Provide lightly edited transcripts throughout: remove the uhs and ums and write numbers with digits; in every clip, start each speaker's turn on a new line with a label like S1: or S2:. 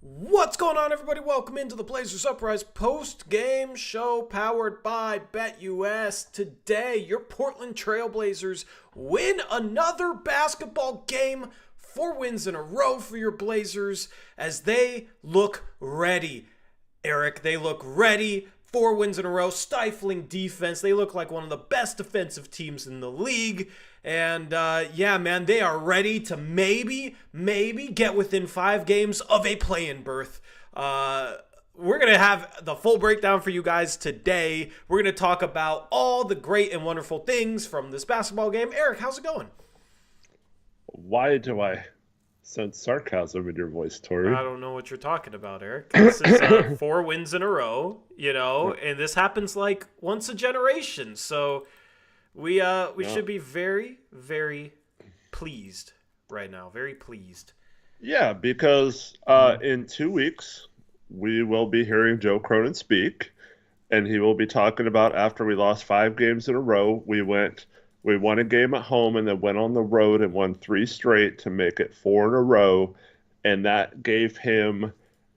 S1: What's going on, everybody? Welcome into the Blazers Uprise post-game show powered by BetUS. Today, your Portland Trailblazers win another basketball game. 4 wins in a row for your Blazers as they look ready. Eric, they look ready. 4 wins in a row, stifling defense. They look like one of the best defensive teams in the league. And yeah, man, they are ready to maybe get within 5 games of a play-in berth. We're going to have the full breakdown for you guys today. We're going to talk about all the great and wonderful things from this basketball game. Eric, how's it going?
S2: Why do I sense sarcasm in your voice,
S1: I
S2: Tori?
S1: don't know what you're talking about, Eric. This is 4 wins in a row, and this happens like once a generation. So we
S2: Yeah.
S1: should be very, very pleased right now. Very pleased.
S2: Yeah, because in 2 weeks we will be hearing Joe Cronin speak, and he will be talking about after we lost 5 games in a row, we won a game at home and then went on the road and won 3 straight to make it 4 in a row, and that gave him,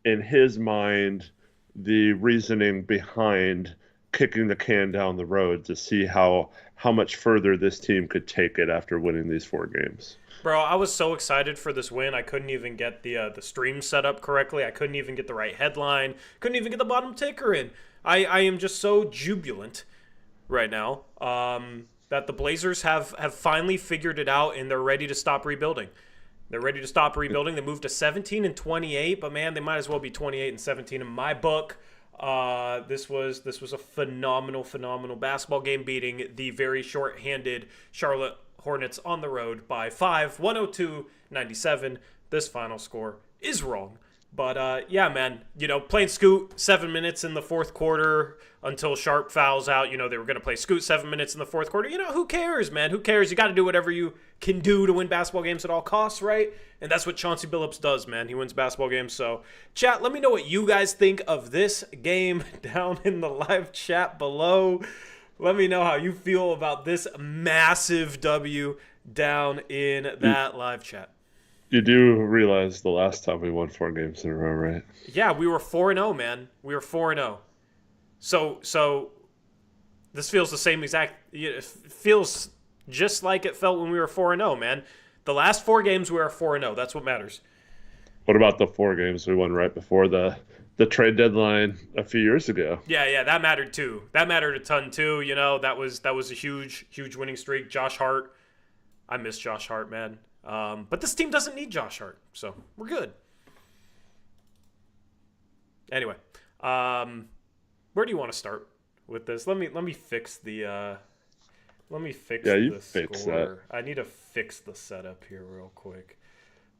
S2: in his mind, the reasoning behind kicking the can down the road to see how much further this team could take it after winning these 4 games.
S1: Bro, I was so excited for this win. I couldn't even get the stream set up correctly. I couldn't even get the right headline. Couldn't even get the bottom ticker in. I am just so jubilant right now that the Blazers have finally figured it out and they're ready to stop rebuilding. They're ready to stop rebuilding. They moved to 17 and 28, but man, they might as well be 28 and 17 in my book. This was a phenomenal basketball game, beating the very short-handed Charlotte Hornets on the road by 5, 102-97. This final score is wrong. But yeah, man, playing Scoot 7 minutes in the fourth quarter until Sharp fouls out. They were going to play Scoot 7 minutes in the fourth quarter. Who cares, man? Who cares? You got to do whatever you can do to win basketball games at all costs, right? And that's what Chauncey Billups does, man. He wins basketball games. So, chat, let me know what you guys think of this game down in the live chat below. Let me know how you feel about this massive W down in
S2: You,
S1: that live chat.
S2: you do realize the last time we won 4 games in a row, right?
S1: Yeah, we were 4-0, man. We were 4-0. So this feels the same exact. It feels just like it felt when we were 4-0, man. The last 4 games we were 4-0. That's what matters.
S2: What about the 4 games we won right before the trade deadline a few years ago?
S1: Yeah, that mattered too. That mattered a ton too. That was a huge winning streak. Josh Hart, I miss Josh Hart, man. But this team doesn't need Josh Hart, so we're good. Anyway, where do you want to start with this? Let me fix the
S2: Yeah, you
S1: the
S2: fix that.
S1: score. I need to fix the setup here real quick.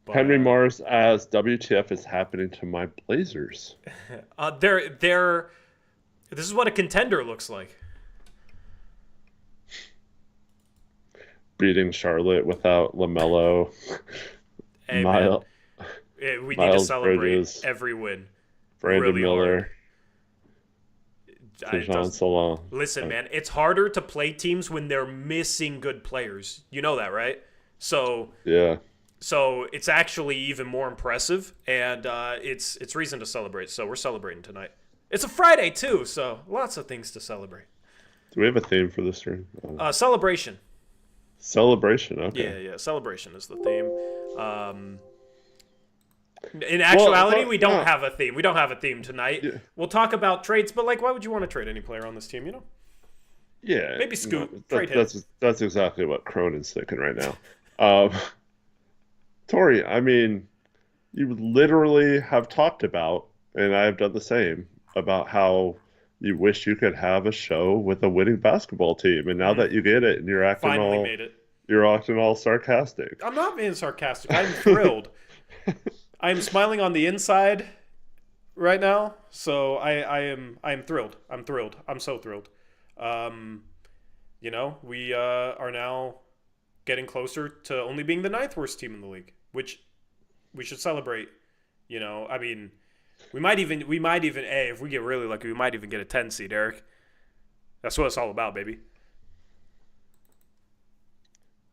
S1: But
S2: Henry Mars as WTF is happening to my Blazers.
S1: they're this is what a contender looks like.
S2: Beating Charlotte without LaMelo,
S1: Hey man,
S2: Miles,
S1: we need to
S2: Miles
S1: celebrate
S2: Bridges,
S1: every win
S2: Brandon
S1: really hard.
S2: Miller,
S1: It
S2: Tejan
S1: does.
S2: Salon.
S1: Listen, man, it's harder to play teams when they're missing good players. You know that, right? So
S2: Yeah.
S1: so it's actually even more impressive, and it's reason to celebrate. So we're celebrating tonight. It's a Friday too, so lots of things to celebrate.
S2: Do we have a theme for this stream?
S1: Celebration.
S2: Celebration. Okay.
S1: Yeah. Celebration is the theme. In
S2: Well, I
S1: actuality,
S2: thought,
S1: we don't have a theme. We don't have a theme tonight.
S2: yeah,
S1: We'll talk about trades, but like, why would you want to trade any player on this team?
S2: yeah.
S1: Maybe
S2: No,
S1: Scoot, trade him.
S2: that's exactly what Cronin's thinking right now. Um, Tori, I mean, you literally have talked about, and I have done the same, about how you wish you could have a show with a winning basketball team, and now
S1: Mhm.
S2: that you get it, and
S1: Finally made it.
S2: you're acting all sarcastic.
S1: I'm not being sarcastic. I'm thrilled. I am smiling on the inside right now, so I am thrilled. I'm thrilled. I'm so thrilled. Um, we are now getting closer to only being the ninth worst team in the league, which we should celebrate. I mean, we might even if we get really lucky, we might even get a 10 seed, Eric. That's what it's all about, baby.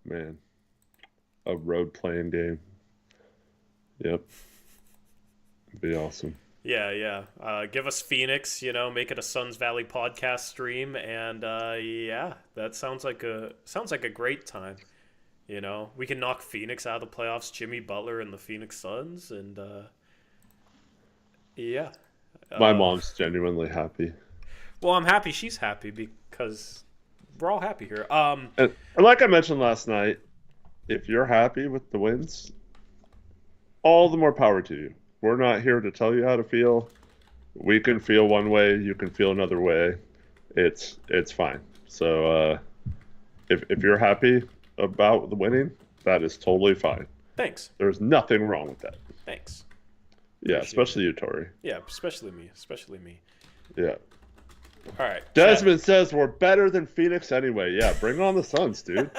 S2: Man, a road playing game. Yep. It'd be awesome.
S1: Yeah. Give us Phoenix, make it a Suns Valley podcast stream, and yeah, that sounds like a great time. We can knock Phoenix out of the playoffs, Jimmy Butler and the Phoenix Suns, and yeah.
S2: My mom's genuinely happy.
S1: Well, I'm happy she's happy because we're all happy here.
S2: And like I mentioned last night, if you're happy with the wins, all the more power to you. We're not here to tell you how to feel. We can feel one way, you can feel another way. It's fine. So if you're happy about the winning, that is totally fine.
S1: Thanks.
S2: There's nothing wrong with that.
S1: Thanks.
S2: Yeah, especially you, Tori.
S1: Yeah, especially me.
S2: Yeah.
S1: All right.
S2: Desmond says we're better than Phoenix anyway. Yeah, bring on the Suns, dude.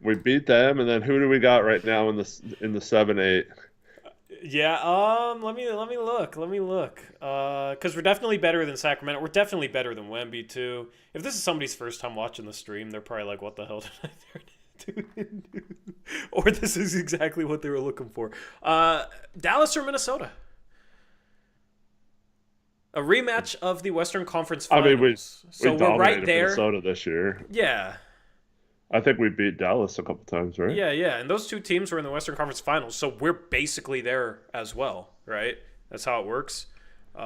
S2: We beat them, and then who do we got right now in the 7-8?
S1: Yeah, let me look. Because we're definitely better than Sacramento. We're definitely better than Wemby too. If this is somebody's first time watching the stream, they're probably like, "What the hell did I tune into?" Or this is exactly what they were looking for. Dallas or Minnesota? A rematch of the Western Conference Finals.
S2: I mean,
S1: so
S2: we
S1: we're right
S2: dominated
S1: there.
S2: Minnesota this year.
S1: Yeah.
S2: I think we beat Dallas a couple times, right?
S1: Yeah. And those two teams were in the Western Conference Finals, so we're basically there as well, right? That's how it works.
S2: Yeah.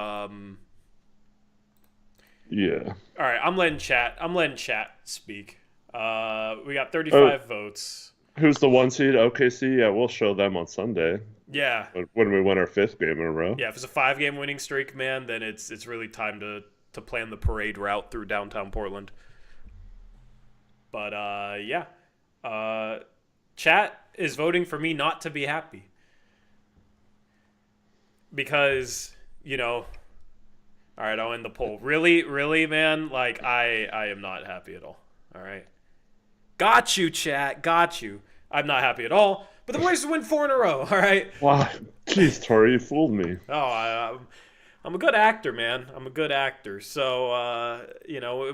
S1: All right, I'm letting chat speak. We got 35 votes.
S2: Who's the 1 seed? OKC? Yeah, we'll show them on Sunday.
S1: Yeah.
S2: When we win our 5th game in a row.
S1: Yeah, if it's a 5-game winning streak, man, then it's really time to plan the parade route through downtown Portland. But yeah. Chat is voting for me not to be happy. Because, all right, I'll end the poll. Really, man? Like, I am not happy at all. All right. Got you, chat. Got you. I'm not happy at all. But the Blazers win 4 in a row. All right.
S2: Wow. Jeez, Tori, you fooled me.
S1: Oh, I'm a good actor, man. I'm a good actor. So,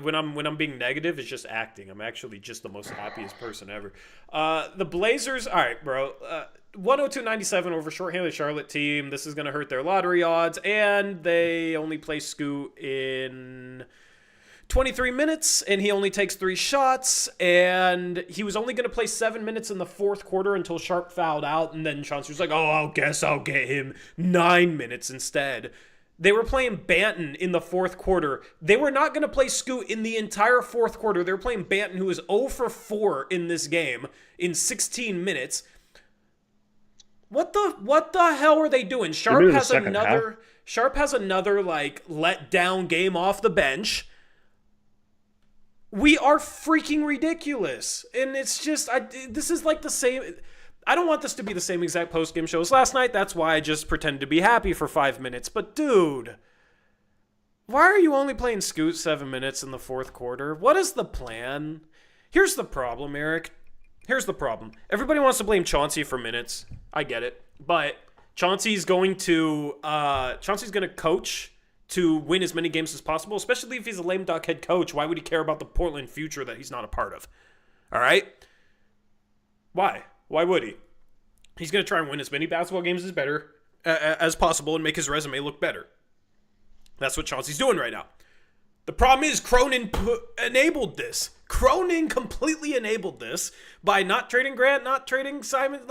S1: when I'm being negative, it's just acting. I'm actually just the most happiest person ever. The Blazers, all right, bro. 102-97 over shorthanded Charlotte team. This is going to hurt their lottery odds, and they only play Scoot in 23 minutes, and he only takes 3 shots, and he was only going to play 7 minutes in the fourth quarter until Sharp fouled out, and then Chauncey was like, I guess I'll get him 9 minutes instead. They were playing Banton in the fourth quarter. They were not going to play Scoot in the entire fourth quarter. They were playing Banton, who was 0 for 4 in this game in 16 minutes. What the hell are they doing? Sharp has another like let down game off the bench. We are freaking ridiculous. And it's just this is like the same. I don't want this to be the same exact post-game show as last night. That's why I just pretended to be happy for 5 minutes. But dude, why are you only playing Scoot 7 minutes in the fourth quarter? What is the plan? Here's the problem, Eric. Here's the problem. Everybody wants to blame Chauncey for minutes. I get it. But Chauncey's going to coach to win as many games as possible, especially if he's a lame duck head coach. Why would he care about the Portland future that he's not a part of? All right? Why? Why would he? He's going to try and win as many basketball games as possible and make his resume look better. That's what Chauncey's doing right now. The problem is Cronin enabled this. Cronin completely enabled this by not trading Grant, not trading Simon,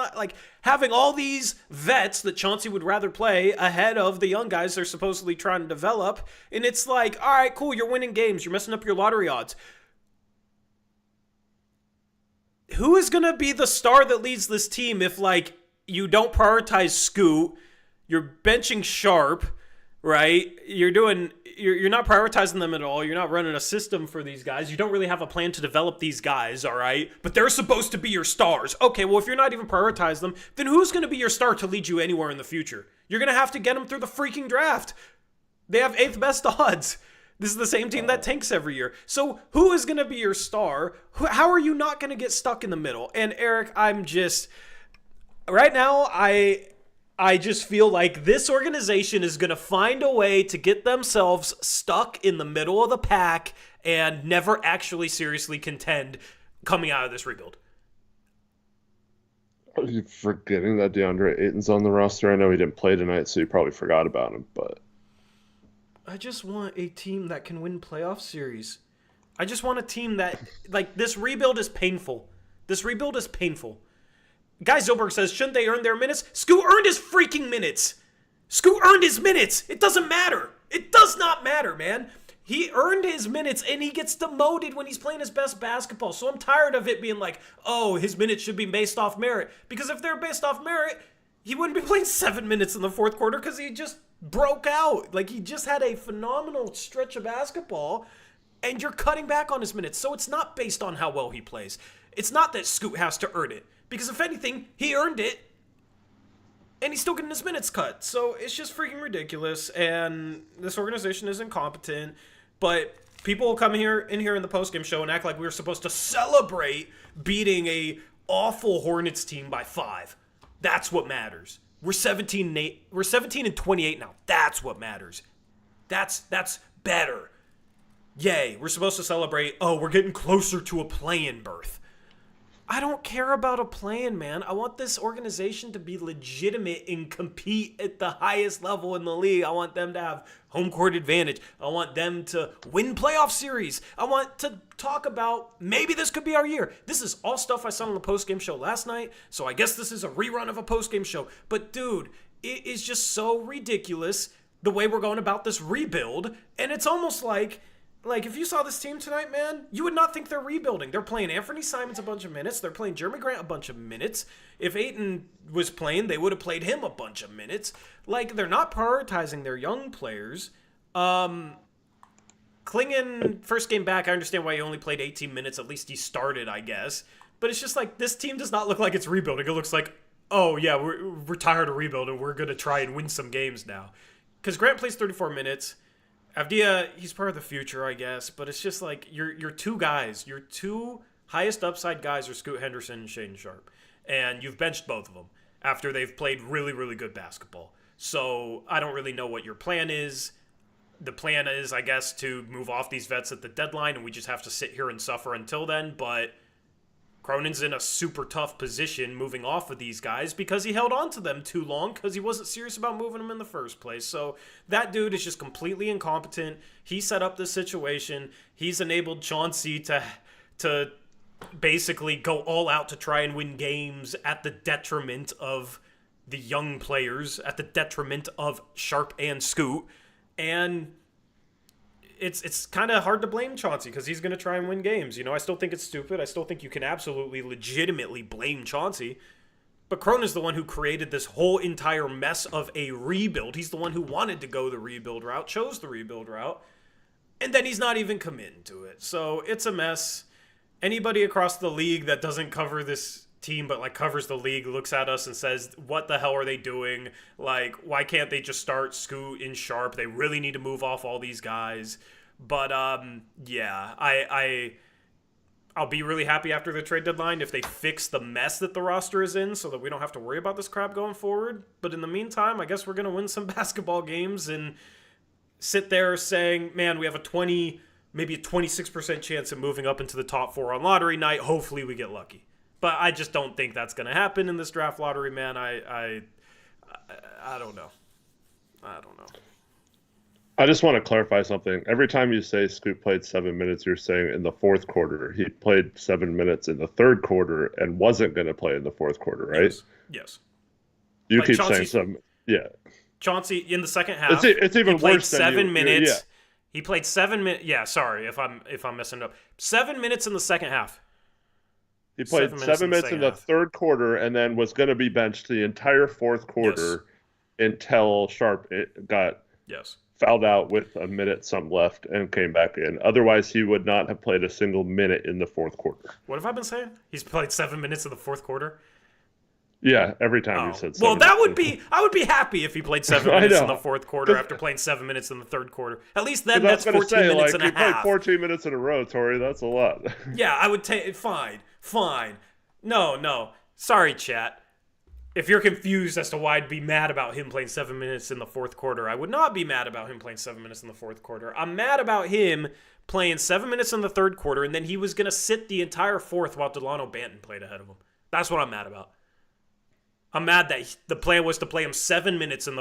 S1: having all these vets that Chauncey would rather play ahead of the young guys they're supposedly trying to develop. And it's like, all right, cool, you're winning games. You're messing up your lottery odds. Who is going to be the star that leads this team if, you don't prioritize Scoot, you're benching Sharp, right? You're not prioritizing them at all. You're not running a system for these guys. You don't really have a plan to develop these guys, all right? But they're supposed to be your stars. Okay, well, if you're not even prioritizing them, then who's going to be your star to lead you anywhere in the future? You're going to have to get them through the freaking draft. They have 8th best odds. This is the same team that tanks every year. So who is going to be your star? How are you not going to get stuck in the middle? And Eric, right now, I just feel like this organization is going to find a way to get themselves stuck in the middle of the pack and never actually seriously contend coming out of this rebuild.
S2: Are you forgetting that DeAndre Ayton's on the roster? I know he didn't play tonight, so you probably forgot about him, but
S1: I just want a team that can win playoff series. I just want a team that, like, this rebuild is painful. This rebuild is painful. Guy Zilberg says, shouldn't they earn their minutes? Scoot earned his freaking minutes. Scoot earned his minutes. It doesn't matter. It does not matter, man. He earned his minutes, and he gets demoted when he's playing his best basketball. So I'm tired of it being like, oh, his minutes should be based off merit. Because if they're based off merit, he wouldn't be playing 7 minutes in the fourth quarter because he just broke out. Like, he just had a phenomenal stretch of basketball, and you're cutting back on his minutes. So it's not based on how well he plays. It's not that Scoot has to earn it. Because if anything, he earned it, and he's still getting his minutes cut. So it's just freaking ridiculous, and this organization is incompetent. But people will come in here in the postgame show and act like we were supposed to celebrate beating a awful Hornets team by 5. That's what matters. We're 17 and 8. We're 17 and 28 now. That's what matters. That's better. Yay, we're supposed to celebrate, oh, we're getting closer to a play-in berth. I don't care about a plan, man. I want this organization to be legitimate and compete at the highest level in the league. I want them to have home court advantage. I want them to win playoff series. I want to talk about maybe this could be our year. This is all stuff I saw on the postgame show last night, so I guess this is a rerun of a postgame show. But dude, it is just so ridiculous the way we're going about this rebuild, and it's almost like if you saw this team tonight, man, you would not think they're rebuilding. They're playing Anthony Simons a bunch of minutes. They're playing Jeremy Grant a bunch of minutes. If Ayton was playing, they would have played him a bunch of minutes. Like, they're not prioritizing their young players. Klingon, first game back, I understand why he only played 18 minutes. At least he started, I guess. But it's just like, this team does not look like it's rebuilding. It looks like, oh, yeah, we're tired of rebuilding. We're going to try and win some games now. Because Grant plays 34 minutes. Avdia, he's part of the future, I guess, but it's just like your two guys, your two highest upside guys are Scoot Henderson and Shaedon Sharpe, and you've benched both of them after they've played really, really good basketball. So I don't really know what your plan is. The plan is, I guess, to move off these vets at the deadline, and we just have to sit here and suffer until then, but Cronin's in a super tough position moving off of these guys because he held on to them too long because he wasn't serious about moving them in the first place. So that dude is just completely incompetent. He set up this situation. He's enabled Chauncey to basically go all out to try and win games at the detriment of the young players, at the detriment of Sharpe and Scoot. And it's kind of hard to blame Chauncey because he's going to try and win games. You know, I still think it's stupid. I still think you can absolutely legitimately blame Chauncey. But Cronin's the one who created this whole entire mess of a rebuild. He's the one who wanted to go the rebuild route, chose the rebuild route, and then he's not even committing to it. So it's a mess. Anybody across the league that doesn't cover this team but like covers the league looks at us and says, what the hell are they doing? Like, why can't they just start Scoot and Sharpe? They really need to move off all these guys. But yeah, I'll be really happy after the trade deadline if they fix the mess that the roster is in so that we don't have to worry about this crap going forward. But in the meantime, I guess we're going to win some basketball games and sit there saying, man, we have maybe a 26% chance of moving up into the top 4 on lottery night. Hopefully we get lucky. But I just don't think that's going to happen in this draft lottery, man. I don't know. I don't know.
S2: I just want to clarify something. Every time you say Scoot played 7 minutes, you're saying in the fourth quarter. He played 7 minutes in the third quarter and wasn't going to play in the fourth quarter, right?
S1: Yes.
S2: You keep saying some, yeah.
S1: Chauncey in the second half.
S2: It's even worse than
S1: 7 minutes.
S2: Yeah.
S1: He played 7 minutes. Yeah, sorry if I'm messing up. 7 minutes in the second half.
S2: He played 7 minutes in the third quarter and then was going to be benched the entire fourth quarter until Sharpe got fouled out with a minute some left and came back in. Otherwise, he would not have played a single minute in the fourth quarter.
S1: What have I been saying? He's played 7 minutes in the fourth quarter?
S2: Yeah, every time you said 7
S1: Well,
S2: minutes.
S1: I would be happy if he played 7 minutes in the fourth quarter after playing 7 minutes in the third quarter. At least then that's 14 minutes and a half.
S2: He played 14 minutes in a row, Tori. That's a lot.
S1: Yeah, I would take fine. No. Sorry, chat. If you're confused as to why I'd be mad about him playing 7 minutes in the fourth quarter, I would not be mad about him playing 7 minutes in the fourth quarter. I'm mad about him playing 7 minutes in the third quarter, and then he was going to sit the entire fourth while Delano Banton played ahead of him. That's what I'm mad about. I'm mad that the plan was to play him 7 minutes in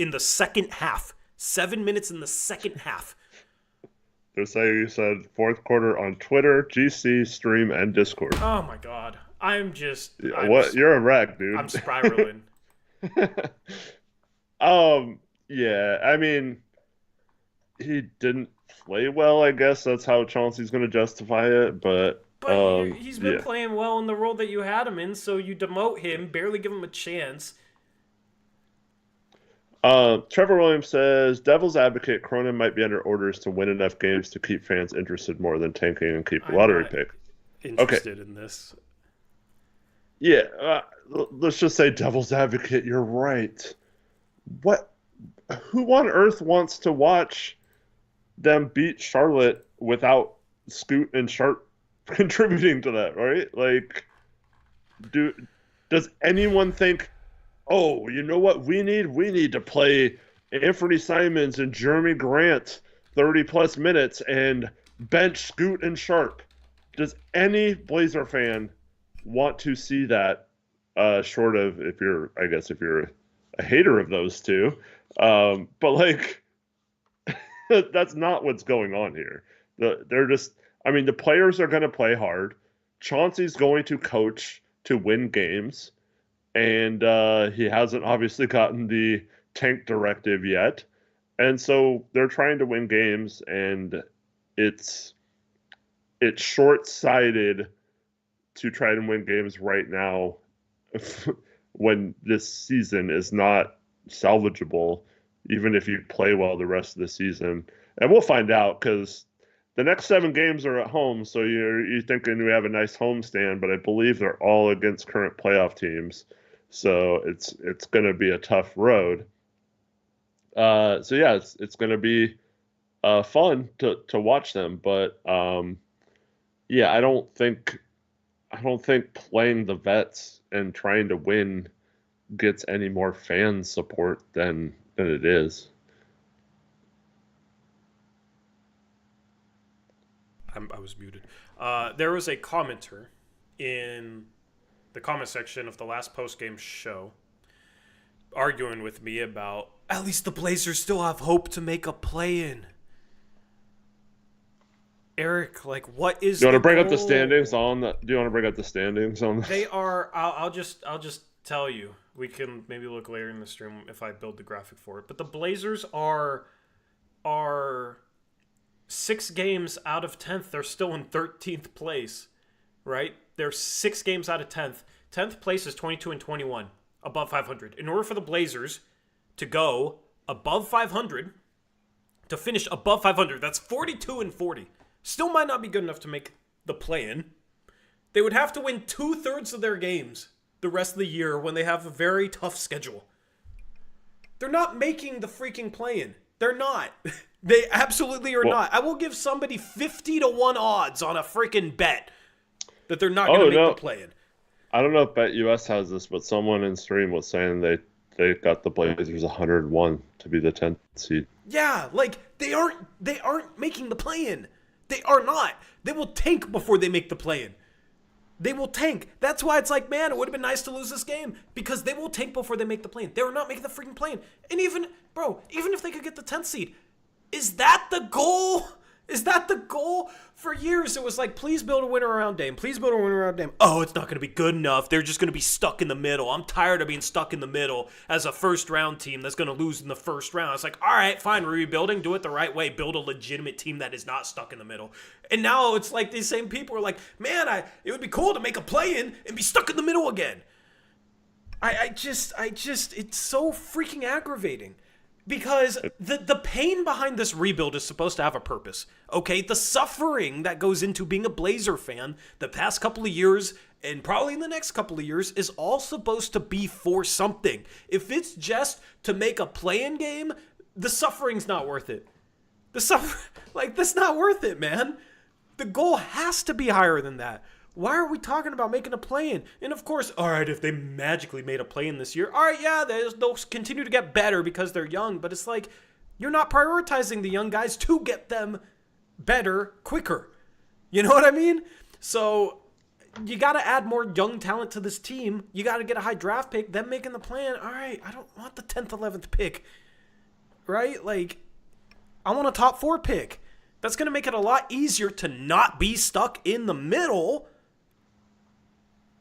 S1: the second half. 7 minutes in the second half.
S2: They're saying you said fourth quarter on Twitter, GC, stream, and Discord.
S1: Oh my god.
S2: You're a wreck, dude.
S1: I'm spiraling.
S2: Yeah, I mean, he didn't play well, I guess. That's how Chauncey's going to justify it, but
S1: he's been playing well in the role that you had him in, so you demote him, barely give him a chance.
S2: Trevor Williams says, Devil's advocate, Cronin might be under orders to win enough games to keep fans interested more than tanking and keep a lottery pick.
S1: Interested in this.
S2: Yeah, let's just say Devil's advocate, you're right. Who on earth wants to watch them beat Charlotte without Scoot and Sharp contributing to that, right? Like, does anyone think, oh, you know what we need? We need to play Anthony Simons and Jeremy Grant 30-plus minutes and bench Scoot and Sharp. Does any Blazer fan want to see that, short of if you're a hater of those two? But, like, that's not what's going on here. The players are going to play hard. Chauncey's going to coach to win games. And he hasn't obviously gotten the tank directive yet. And so they're trying to win games, and it's short-sighted to try to win games right now when this season is not salvageable, even if you play well the rest of the season. And we'll find out, because the next 7 games are at home, so you're thinking we have a nice homestand, but I believe they're all against current playoff teams. So it's going to be a tough road. It's going to be fun to watch them, but I don't think playing the vets and trying to win gets any more fan support than it is.
S1: I was muted. There was a commenter in the comment section of the last post-game show arguing with me about, at least the Blazers still have hope to make a play-in. Eric, like, what is
S2: Do you want to bring up the standings on the? Do you want to bring up the standings on this?
S1: They are. I'll just tell you. We can maybe look later in the stream if I build the graphic for it. But the Blazers are 6 games out of 10th. They're still in 13th place, right? They're 6 games out of 10th. 10th place is 22 and 21, above 500. In order for the Blazers to go above 500, to finish above 500, that's 42 and 40. Still might not be good enough to make the play-in. They would have to win 2/3 of their games the rest of the year when they have a very tough schedule. They're not making the freaking play-in. They're not. They absolutely are not. I will give somebody 50-1 odds on a freaking bet that they're not going to make the play-in.
S2: I don't know if BetUS has this, but someone in stream was saying they got the Blazers 101 to be the 10th seed.
S1: Yeah, like they aren't making the play-in. They are not. They will tank before they make the play-in. They will tank. That's why it's like, man, it would have been nice to lose this game, because they will tank before they make the play-in. They are not making the freaking play-in. And even if they could get the 10th seed, is that the goal? Is that the goal? For years, it was like, please build a winner around Dame. Please build a winner around Dame. Oh, it's not going to be good enough. They're just going to be stuck in the middle. I'm tired of being stuck in the middle as a first-round team that's going to lose in the first round. It's like, all right, fine, we're rebuilding. Do it the right way. Build a legitimate team that is not stuck in the middle. And now it's like these same people are like, man, it would be cool to make a play-in and be stuck in the middle again. I just, it's so freaking aggravating. Because the pain behind this rebuild is supposed to have a purpose, okay? The suffering that goes into being a Blazer fan the past couple of years and probably in the next couple of years is all supposed to be for something. If it's just to make a play-in game, the suffering's not worth it. That's not worth it, man. The goal has to be higher than that. Why are we talking about making a play-in? And of course, all right, if they magically made a play-in this year, all right, yeah, they'll continue to get better because they're young. But it's like, you're not prioritizing the young guys to get them better quicker. You know what I mean? So you got to add more young talent to this team. You got to get a high draft pick. Them making the plan. All right, I don't want the 10th, 11th pick, right? Like, I want a top 4 pick. That's going to make it a lot easier to not be stuck in the middle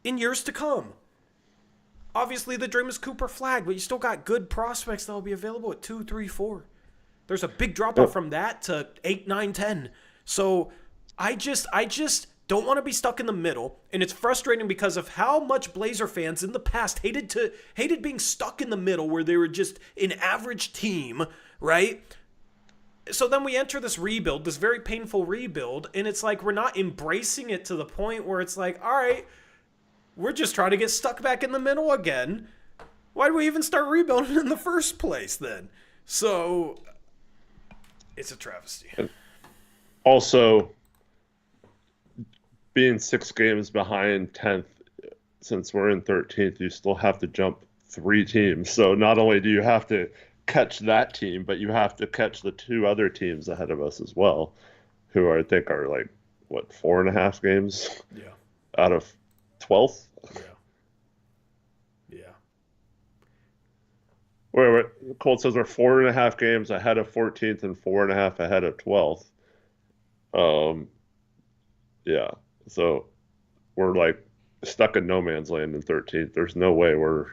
S1: in years to come. Obviously, the dream is Cooper Flagg, but you still got good prospects that will be available at 2, 3, 4. There's a big drop off from that to 8, 9, 10. So I just don't want to be stuck in the middle, and it's frustrating because of how much Blazer fans in the past hated being stuck in the middle where they were just an average team, right? So then we enter this rebuild, this very painful rebuild, and it's like we're not embracing it to the point where it's like, all right, we're just trying to get stuck back in the middle again. Why do we even start rebuilding in the first place then? So it's a travesty.
S2: Also, being 6 games behind 10th, since we're in 13th, you still have to jump 3 teams. So not only do you have to catch that team, but you have to catch the 2 other teams ahead of us as well, who I think are like, 4.5 games out of 12th?
S1: Yeah.
S2: Wait. Colt says we're 4.5 games ahead of 14th and 4.5 ahead of 12th. Yeah. So we're like stuck in no man's land in 13th. There's no way we're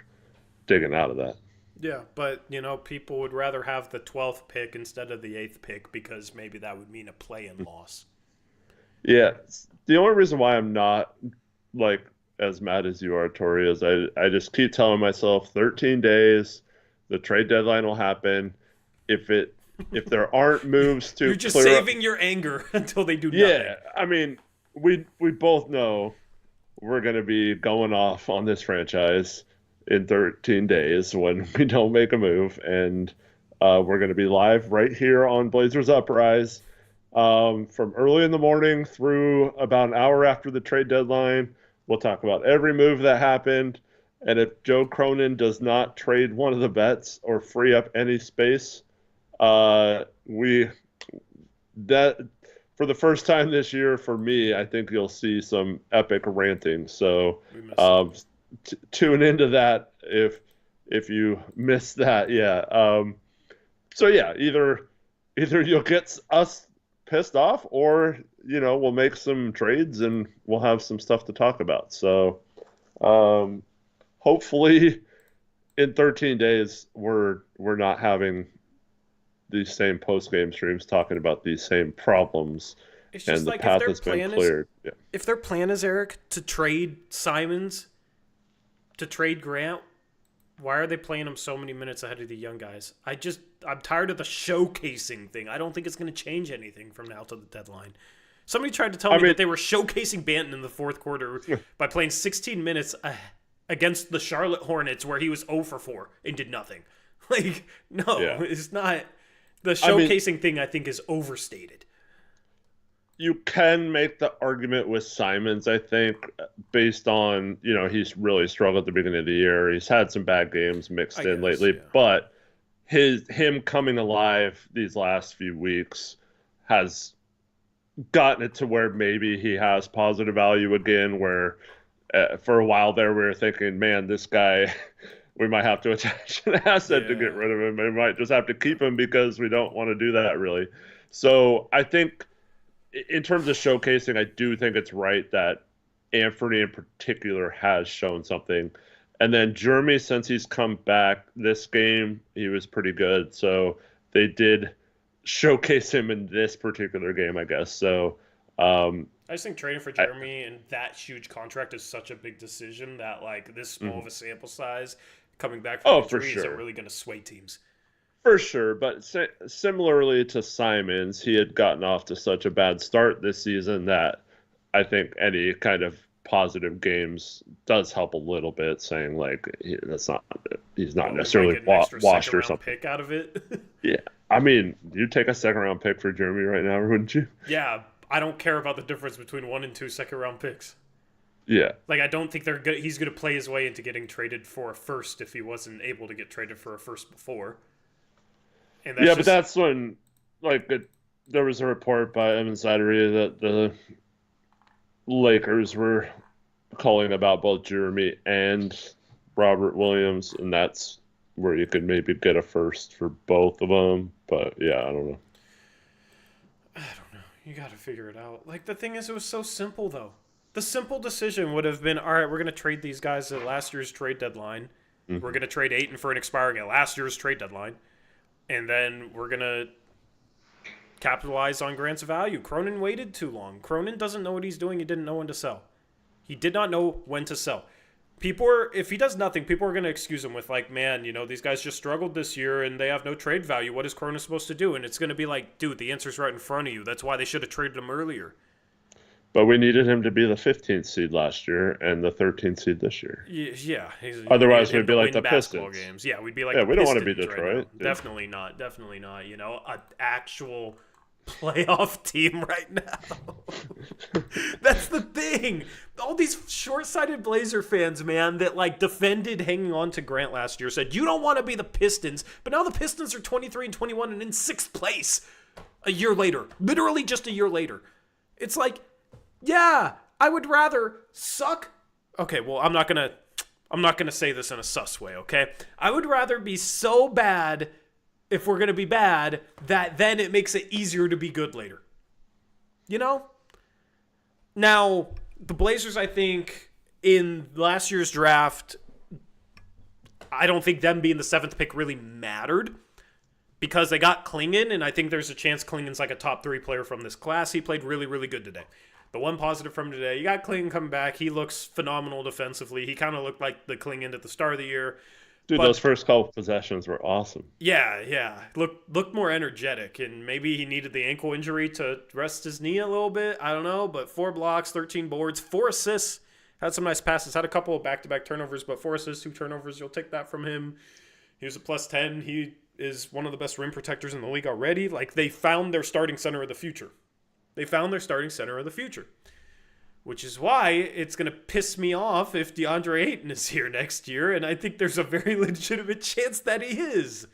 S2: digging out of that.
S1: Yeah, but, people would rather have the 12th pick instead of the 8th pick because maybe that would mean a play-in loss.
S2: Yeah. The only reason why I'm not, like, as mad as you are, Tori, is I just keep telling myself 13 days, the trade deadline will happen. If there aren't moves to
S1: You're just saving your anger until they do nothing.
S2: Yeah, I mean, we both know we're going to be going off on this franchise in 13 days when we don't make a move, and we're going to be live right here on Blazers Uprise from early in the morning through about an hour after the trade deadline. We'll talk about every move that happened, and if Joe Cronin does not trade one of the bets or free up any space, for the first time this year for me, I think you'll see some epic ranting. So tune into that if you missed that. Yeah. So yeah, either you'll get us pissed off, or we'll make some trades and we'll have some stuff to talk about. So hopefully in 13 days we're not having these same post-game streams talking about these same problems.
S1: It's just
S2: and
S1: like
S2: the path has been cleared.
S1: If their plan is, Eric, to trade Simons, to trade Grant, why are they playing him so many minutes ahead of the young guys? I'm tired of the showcasing thing. I don't think it's going to change anything from now to the deadline. Somebody tried to tell me that they were showcasing Banton in the fourth quarter by playing 16 minutes against the Charlotte Hornets, where he was 0 for 4 and did nothing. Like, no, it's not. The showcasing thing, I think, is overstated.
S2: You can make the argument with Simons, I think, based on, he's really struggled at the beginning of the year. He's had some bad games mixed in lately, but him coming alive these last few weeks has gotten it to where maybe he has positive value again, where for a while there we were thinking, man, this guy, we might have to attach an asset to get rid of him. We might just have to keep him because we don't want to do that, really. So I think in terms of showcasing, I do think it's right that Anthony in particular has shown something. And then Jeremy, since he's come back this game, he was pretty good. So they did showcase him in this particular game, I guess. So
S1: I just think trading for Jeremy and that huge contract is such a big decision that, like, this small of a sample size coming back from injury isn't really going to sway teams.
S2: For sure, but similarly to Simons, he had gotten off to such a bad start this season that I think any kind of positive games does help a little bit, saying like he's not necessarily washed or something.
S1: Pick out of it.
S2: Yeah, I mean, you'd take a second-round pick for Jeremy right now, wouldn't you?
S1: Yeah, I don't care about the difference between 1 and 2 second-round picks.
S2: Yeah,
S1: like I don't think he's going to play his way into getting traded for a first if he wasn't able to get traded for a first before.
S2: But that's when, there was a report by Evan Sidery that the Lakers were calling about both Jeremy and Robert Williams, and that's where you could maybe get a first for both of them. But yeah, I don't know.
S1: I don't know. You got to figure it out. Like, the thing is, it was so simple, though. The simple decision would have been, all right, we're going to trade these guys at last year's trade deadline.
S2: Mm-hmm.
S1: We're going to trade Ayton for an expiring at last year's trade deadline. And then we're going to capitalize on Grant's value. Cronin waited too long. Cronin doesn't know what he's doing. He didn't know when to sell. He did not know when to sell. If he does nothing, people are going to excuse him with, like, man, these guys just struggled this year and they have no trade value. What is Cronin supposed to do? And it's going to be like, dude, the answer's right in front of you. That's why they should have traded him earlier.
S2: But we needed him to be the 15th seed last year and the 13th seed this year.
S1: Yeah.
S2: Otherwise, we'd be like the Pistons.
S1: Games. Yeah, we'd be like
S2: the
S1: we
S2: don't want to be Detroit.
S1: Right definitely not. Definitely not. An actual playoff team right now. That's the thing. All these short-sighted Blazer fans, man, that like defended hanging on to Grant last year, said you don't want to be the Pistons, but now the Pistons are 23-21 and in 6th place a year later. Literally just a year later. It's like, yeah, I would rather suck. Okay, well, I'm not gonna say this in a sus way, okay? I would rather be so bad, if we're gonna be bad, that then it makes it easier to be good later. Now, the Blazers, I think, in last year's draft, I don't think them being the 7th pick really mattered, because they got Klingon, and I think there's a chance Klingon's like a top 3 player from this class. He played really, really good today. The one positive from today, you got Klingon coming back. He looks phenomenal defensively. He kind of looked like the Klingon at the start of the year.
S2: Dude, those first couple possessions were awesome.
S1: Yeah. Looked more energetic, and maybe he needed the ankle injury to rest his knee a little bit. I don't know, but 4 blocks, 13 boards, 4 assists. Had some nice passes. Had a couple of back-to-back turnovers, but 4 assists, 2 turnovers. You'll take that from him. He was a plus 10. He is one of the best rim protectors in the league already. Like, they found their starting center of the future. Which is why it's going to piss me off if DeAndre Ayton is here next year, and I think there's a very legitimate chance that he is.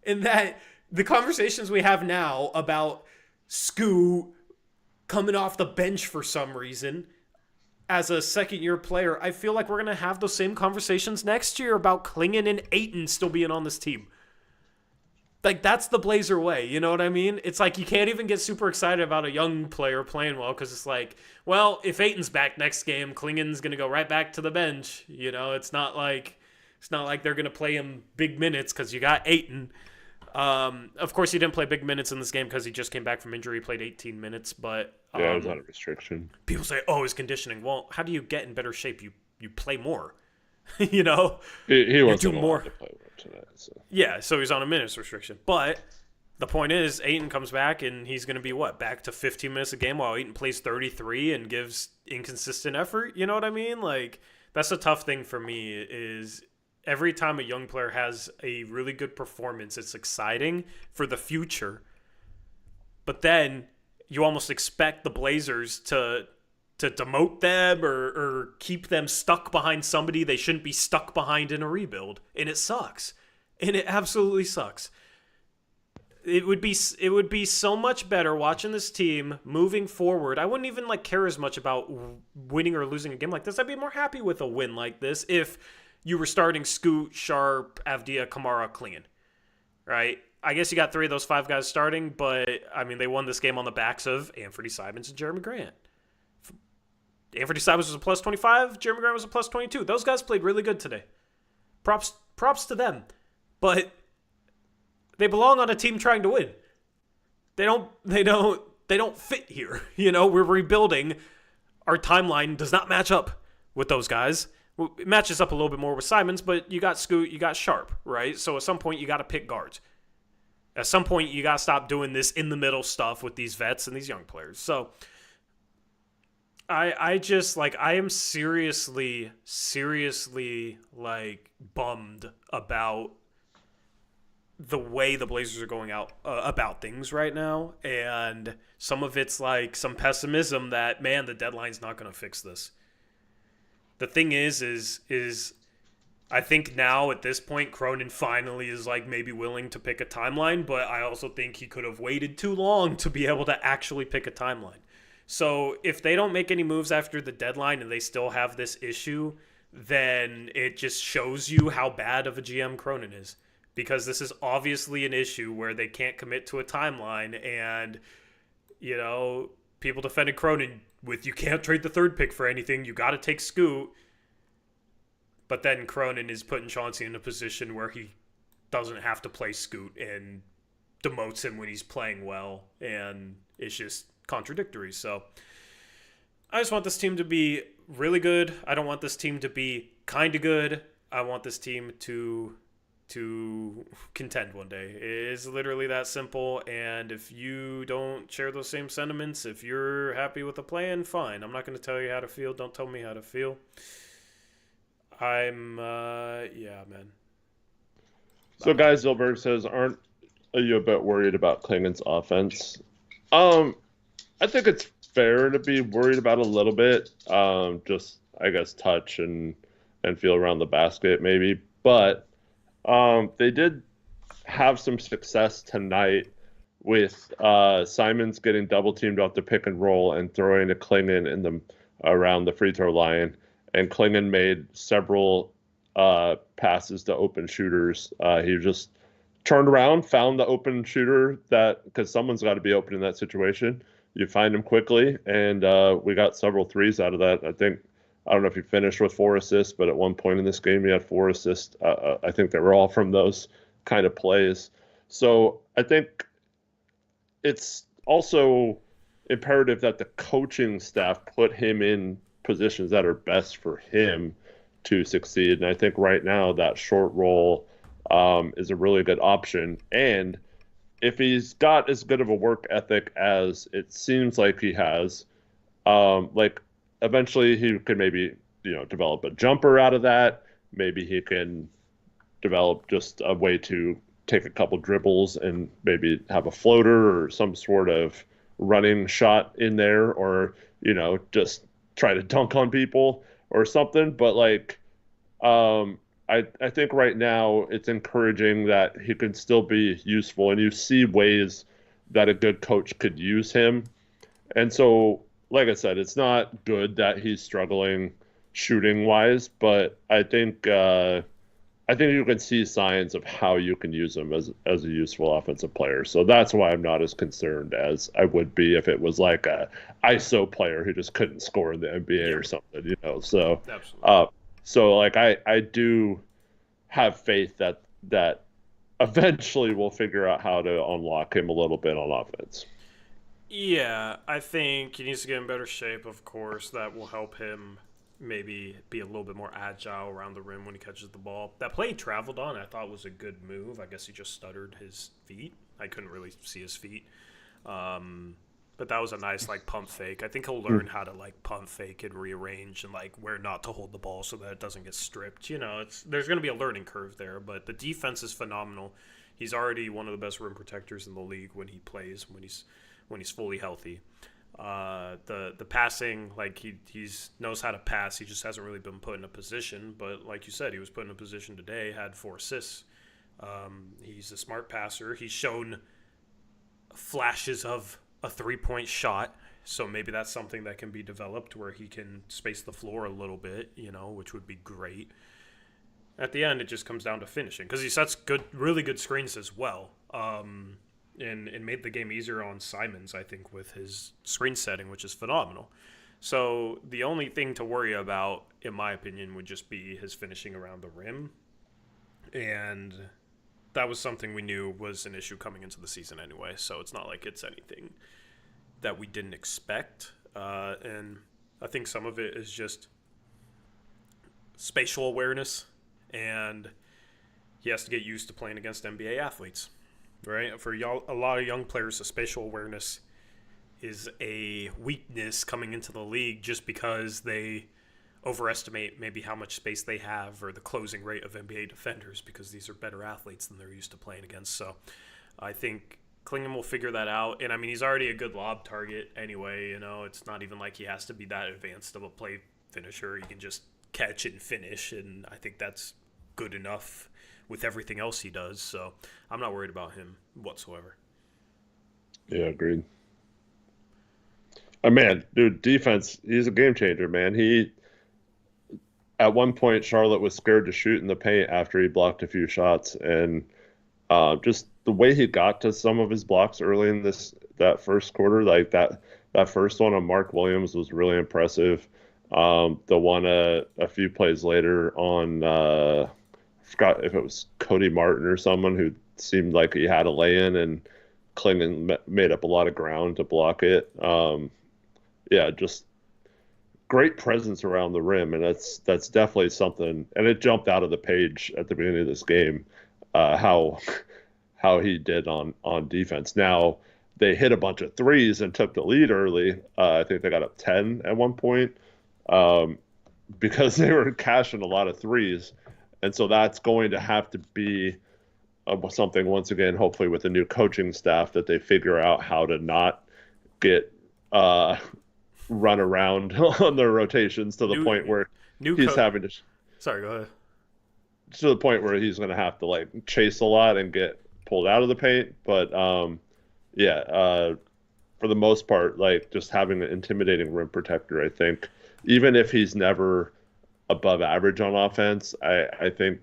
S1: And that the conversations we have now about Scoot coming off the bench for some reason as a second-year player, I feel like we're going to have those same conversations next year about Klingon and Ayton still being on this team. Like, that's the Blazer way, you know what I mean? It's like you can't even get super excited about a young player playing well, because it's like, well, if Ayton's back next game, Klingon's going to go right back to the bench. It's not like they're going to play him big minutes because you got Ayton. Of course, he didn't play big minutes in this game because he just came back from injury. He played 18 minutes, but
S2: yeah, it was not a restriction.
S1: People say, oh, his conditioning. Well, how do you get in better shape? You play more. He
S2: wasn't allowed to play more tonight. So.
S1: Yeah, so he's on a minutes restriction. But the point is, Ayton comes back, and he's going to be, back to 15 minutes a game while Ayton plays 33 and gives inconsistent effort? You know what I mean? Like, that's a tough thing for me is every time a young player has a really good performance, it's exciting for the future. But then you almost expect the Blazers to demote them or keep them stuck behind somebody they shouldn't be stuck behind in a rebuild. And it sucks. And it absolutely sucks. It would be so much better watching this team moving forward. I wouldn't even care as much about winning or losing a game like this. I'd be more happy with a win like this if you were starting Scoot, Sharp, Avdia, Kamara, Klingon. Right? I guess you got 3 of those 5 guys starting, but I mean, they won this game on the backs of Anthony Simons and Jeremy Grant. Anthony Simons was a plus 25. Jeremy Grant was a plus 22. Those guys played really good today. Props to them. But they belong on a team trying to win. They don't fit here. We're rebuilding. Our timeline does not match up with those guys. It matches up a little bit more with Simons, but you got Scoot, you got Sharp, right? So at some point you got to pick guards. At some point you got to stop doing this in the middle stuff with these vets and these young players. So I just I am seriously bummed about the way the Blazers are going out about things right now, and some of it's some pessimism that, man, the deadline's not going to fix this. The thing is I think now at this point Cronin finally is maybe willing to pick a timeline, but I also think he could have waited too long to be able to actually pick a timeline. So if they don't make any moves after the deadline and they still have this issue, then it just shows you how bad of a GM Cronin is. Because this is obviously an issue where they can't commit to a timeline, and people defended Cronin with, you can't trade the third pick for anything, you got to take Scoot. But then Cronin is putting Chauncey in a position where he doesn't have to play Scoot and demotes him when he's playing well, and it's just contradictory. So I just want this team to be really good. I don't want this team to be kind of good. I want this team to contend one day. It is literally that simple. And if you don't share those same sentiments, if you're happy with the plan, fine. I'm not going to tell you how to feel. Don't tell me how to feel. Yeah, man.
S2: So, Guy Zilberg says, aren't you a bit worried about Klingon's offense? I think it's fair to be worried about a little bit. Just, I guess, touch and feel around the basket, maybe. But they did have some success tonight with Simons getting double teamed off the pick and roll and throwing a Klingon around the free throw line. And Klingon made several passes to open shooters. He just turned around, found the open shooter, because someone's got to be open in that situation. You find him quickly, and we got several threes out of that. I don't know if he finished with 4 assists, but at one point in this game he had 4 assists. I think they were all from those kind of plays. So I think it's also imperative that the coaching staff put him in positions that are best for him to succeed. And I think right now that short roll is a really good option. And if he's got as good of a work ethic as it seems like he has, eventually he could maybe, develop a jumper out of that. Maybe he can develop just a way to take a couple dribbles and maybe have a floater or some sort of running shot in there, or, just try to dunk on people or something. But I think right now it's encouraging that he can still be useful, and you see ways that a good coach could use him. And so, like I said, it's not good that he's struggling shooting wise, but I think you can see signs of how you can use him as a useful offensive player. So that's why I'm not as concerned as I would be if it was like a ISO player who just couldn't score in the NBA or something, So,
S1: Absolutely.
S2: I do have faith that eventually we'll figure out how to unlock him a little bit on offense.
S1: Yeah, I think he needs to get in better shape, of course. That will help him maybe be a little bit more agile around the rim when he catches the ball. That play he traveled on, I thought was a good move. I guess he just stuttered his feet. I couldn't really see his feet. But that was a nice, pump fake. I think he'll learn how to, pump fake and rearrange and, where not to hold the ball so that it doesn't get stripped. There's going to be a learning curve there, but the defense is phenomenal. He's already one of the best rim protectors in the league when he plays, when he's fully healthy. The passing, he's knows how to pass. He just hasn't really been put in a position. But like you said, he was put in a position today, had 4 assists. He's a smart passer. He's shown flashes of a 3-point shot. So maybe that's something that can be developed where he can space the floor a little bit, which would be great. At the end, it just comes down to finishing because he sets really good screens as well. And made the game easier on Simons, I think, with his screen setting, which is phenomenal. So the only thing to worry about, in my opinion, would just be his finishing around the rim. And that was something we knew was an issue coming into the season anyway, so it's not like it's anything that we didn't expect. And I think some of it is just spatial awareness, and he has to get used to playing against NBA athletes. Right? For a lot of young players, the spatial awareness is a weakness coming into the league just because they overestimate maybe how much space they have or the closing rate of NBA defenders because these are better athletes than they're used to playing against. So I think Klingon will figure that out. And, I mean, he's already a good lob target anyway. It's not even like he has to be that advanced of a play finisher. He can just catch and finish, and I think that's good enough with everything else he does, so I'm not worried about him whatsoever.
S2: Yeah, agreed. Man, dude, defense, he's a game changer, man. At one point, Charlotte was scared to shoot in the paint after he blocked a few shots, and just the way he got to some of his blocks early in that first quarter, like that first one on Mark Williams was really impressive. The one a few plays later on, I forgot if it was Cody Martin or someone who seemed like he had a lay-in, and Klingon made up a lot of ground to block it. Yeah, just great presence around the rim, and that's definitely something. And it jumped out of the page at the beginning of this game, how he did on defense. Now they hit a bunch of threes and took the lead early. I think they got up 10 at one point, um, because they were cashing a lot of threes, and so that's going to have to be something once again, hopefully with the new coaching staff, that they figure out how to not get run around on their rotations to the point where he's having to.
S1: Sorry, go ahead.
S2: To the point where he's going to have to like chase a lot and get pulled out of the paint. But yeah, for the most part, like just having an intimidating rim protector, I think, even if he's never above average on offense, I think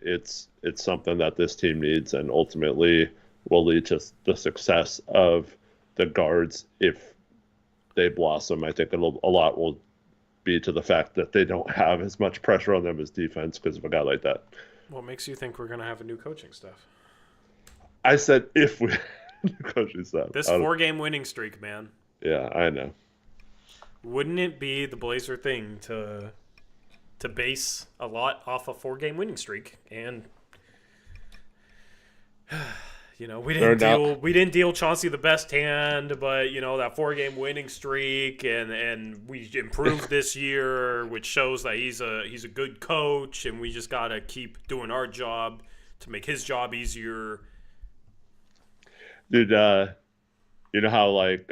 S2: it's something that this team needs, and ultimately will lead to the success of the guards if they blossom. I think a lot will be to the fact that they don't have as much pressure on them as defense because of a guy like that.
S1: What makes you think we're going to have a new coaching staff?
S2: I said if we new coaching staff.
S1: This 4-game winning streak, man.
S2: Yeah, I know.
S1: Wouldn't it be the Blazer thing to base a lot off a 4-game winning streak? And you know, we didn't deal Chauncey the best hand, but you know, that 4-game winning streak, and we improved this year, which shows that he's a good coach, and we just gotta keep doing our job to make his job easier.
S2: Dude, you know how like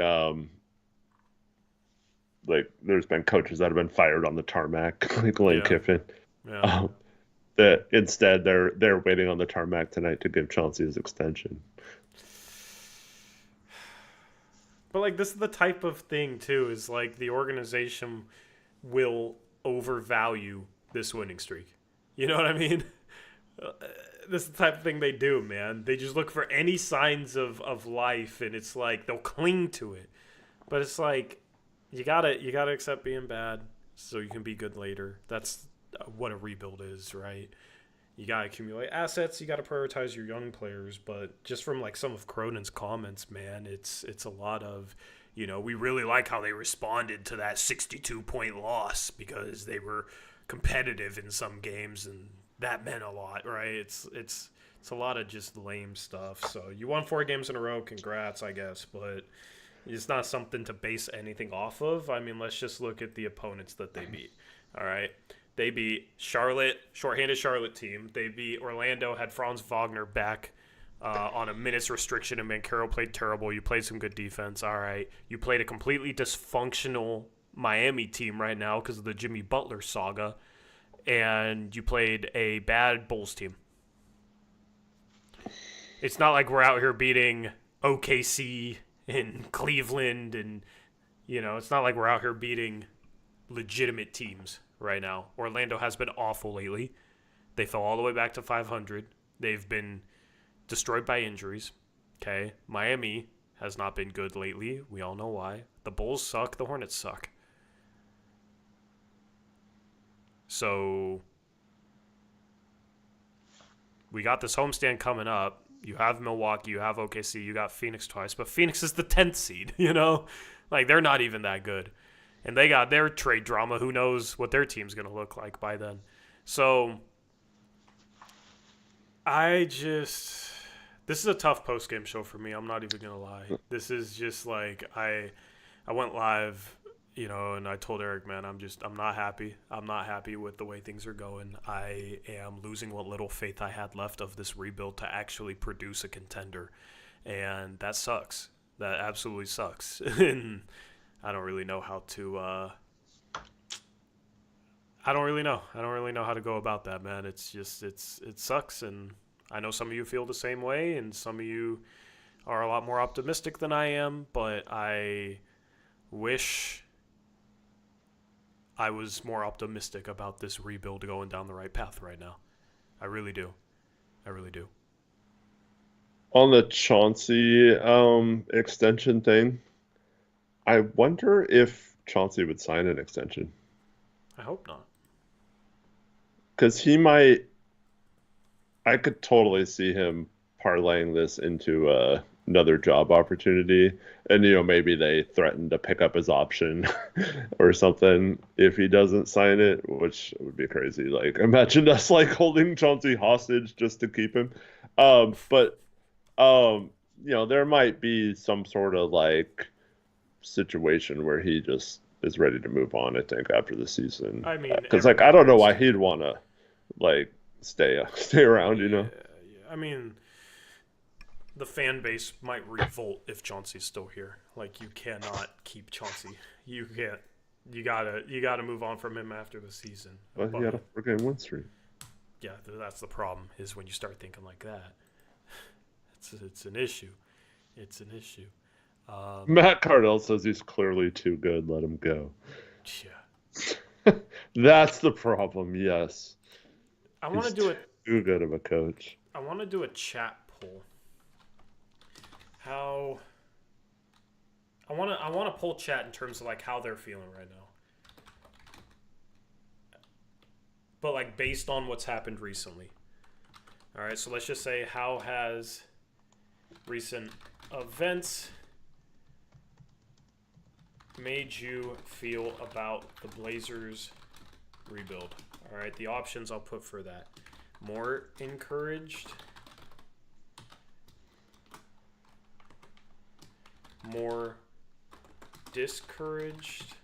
S2: there's been coaches that have been fired on the tarmac, like Lane Kiffin.
S1: Yeah.
S2: That instead they're waiting on the tarmac tonight to give Chauncey his extension.
S1: But like, this is the type of thing too, is like the organization will overvalue this winning streak. You know what I mean? This is the type of thing they do, man. They just look for any signs of life, and it's like they'll cling to it. But it's like you gotta accept being bad so you can be good later. That's what a rebuild is, right? You gotta accumulate assets, you gotta prioritize your young players. But just from like some of Cronin's comments, man, it's a lot of, you know, we really like how they responded to that 62-point loss because they were competitive in some games, and that meant a lot, right? It's a lot of just lame stuff. So you won 4 games in a row, congrats, I guess, but it's not something to base anything off of. I mean, let's just look at the opponents that they beat. All right. They beat Charlotte, shorthanded Charlotte team. They beat Orlando, had Franz Wagner back on a minutes restriction, and Mancaro played terrible. You played some good defense. All right. You played a completely dysfunctional Miami team right now because of the Jimmy Butler saga, and you played a bad Bulls team. It's not like we're out here beating OKC and Cleveland, and, you know, it's not like we're out here beating legitimate teams right now. Orlando has been awful lately. They fell all the way back to 500. They've been destroyed by injuries. Okay, Miami has not been good lately. We all know why. The Bulls suck. The Hornets suck. So we got this homestand coming up. You have Milwaukee, you have OKC, you got Phoenix twice, but Phoenix is the 10th seed, you know? Like, they're not even that good. And they got their trade drama. Who knows what their team's going to look like by then. So this is a tough post-game show for me. I'm not even going to lie. This is just like, I went live, you know, and I told Eric, man, I'm not happy. I'm not happy with the way things are going. I am losing what little faith I had left of this rebuild to actually produce a contender. And that sucks. That absolutely sucks. And I don't really know how to I don't really know how to go about that, man. It's just it sucks, and I know some of you feel the same way, and some of you are a lot more optimistic than I am, but I wish I was more optimistic about this rebuild going down the right path right now. I really do. I really do.
S2: On the Chauncey extension thing, I wonder if Chauncey would sign an extension.
S1: I hope not.
S2: Because I could totally see him parlaying this into another job opportunity. And, maybe they threaten to pick up his option or something if he doesn't sign it, which would be crazy. Like, imagine us like holding Chauncey hostage just to keep him. But there might be some sort of like situation where he just is ready to move on, I think, after the season.
S1: I mean,
S2: because I don't know why he'd want to like stay around,
S1: Yeah. I mean, the fan base might revolt if Chauncey's still here. Like, you cannot keep Chauncey. You can't. You gotta move on from him after the season.
S2: But he had a 4-game win streak.
S1: Yeah, that's the problem, is when you start thinking like that. It's an issue. It's an issue.
S2: Matt Cardell says he's clearly too good. Let him go.
S1: Yeah.
S2: That's the problem, yes.
S1: I want to do it.
S2: Too good of a coach.
S1: I want to do a chat poll. I want to poll chat in terms of like how they're feeling right now. But like based on what's happened recently. All right, so let's just say, how has recent events made you feel about the Blazers rebuild? All right, the options I'll put for that: more encouraged, more discouraged,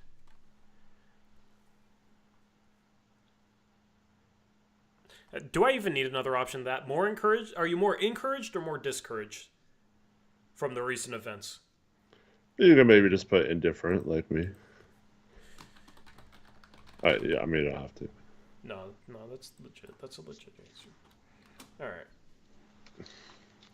S1: do I even need another option? That more encouraged? Are you more encouraged or more discouraged from the recent events?
S2: You can maybe just put indifferent, like me. I don't have to.
S1: No, that's legit. That's a legit answer. All right.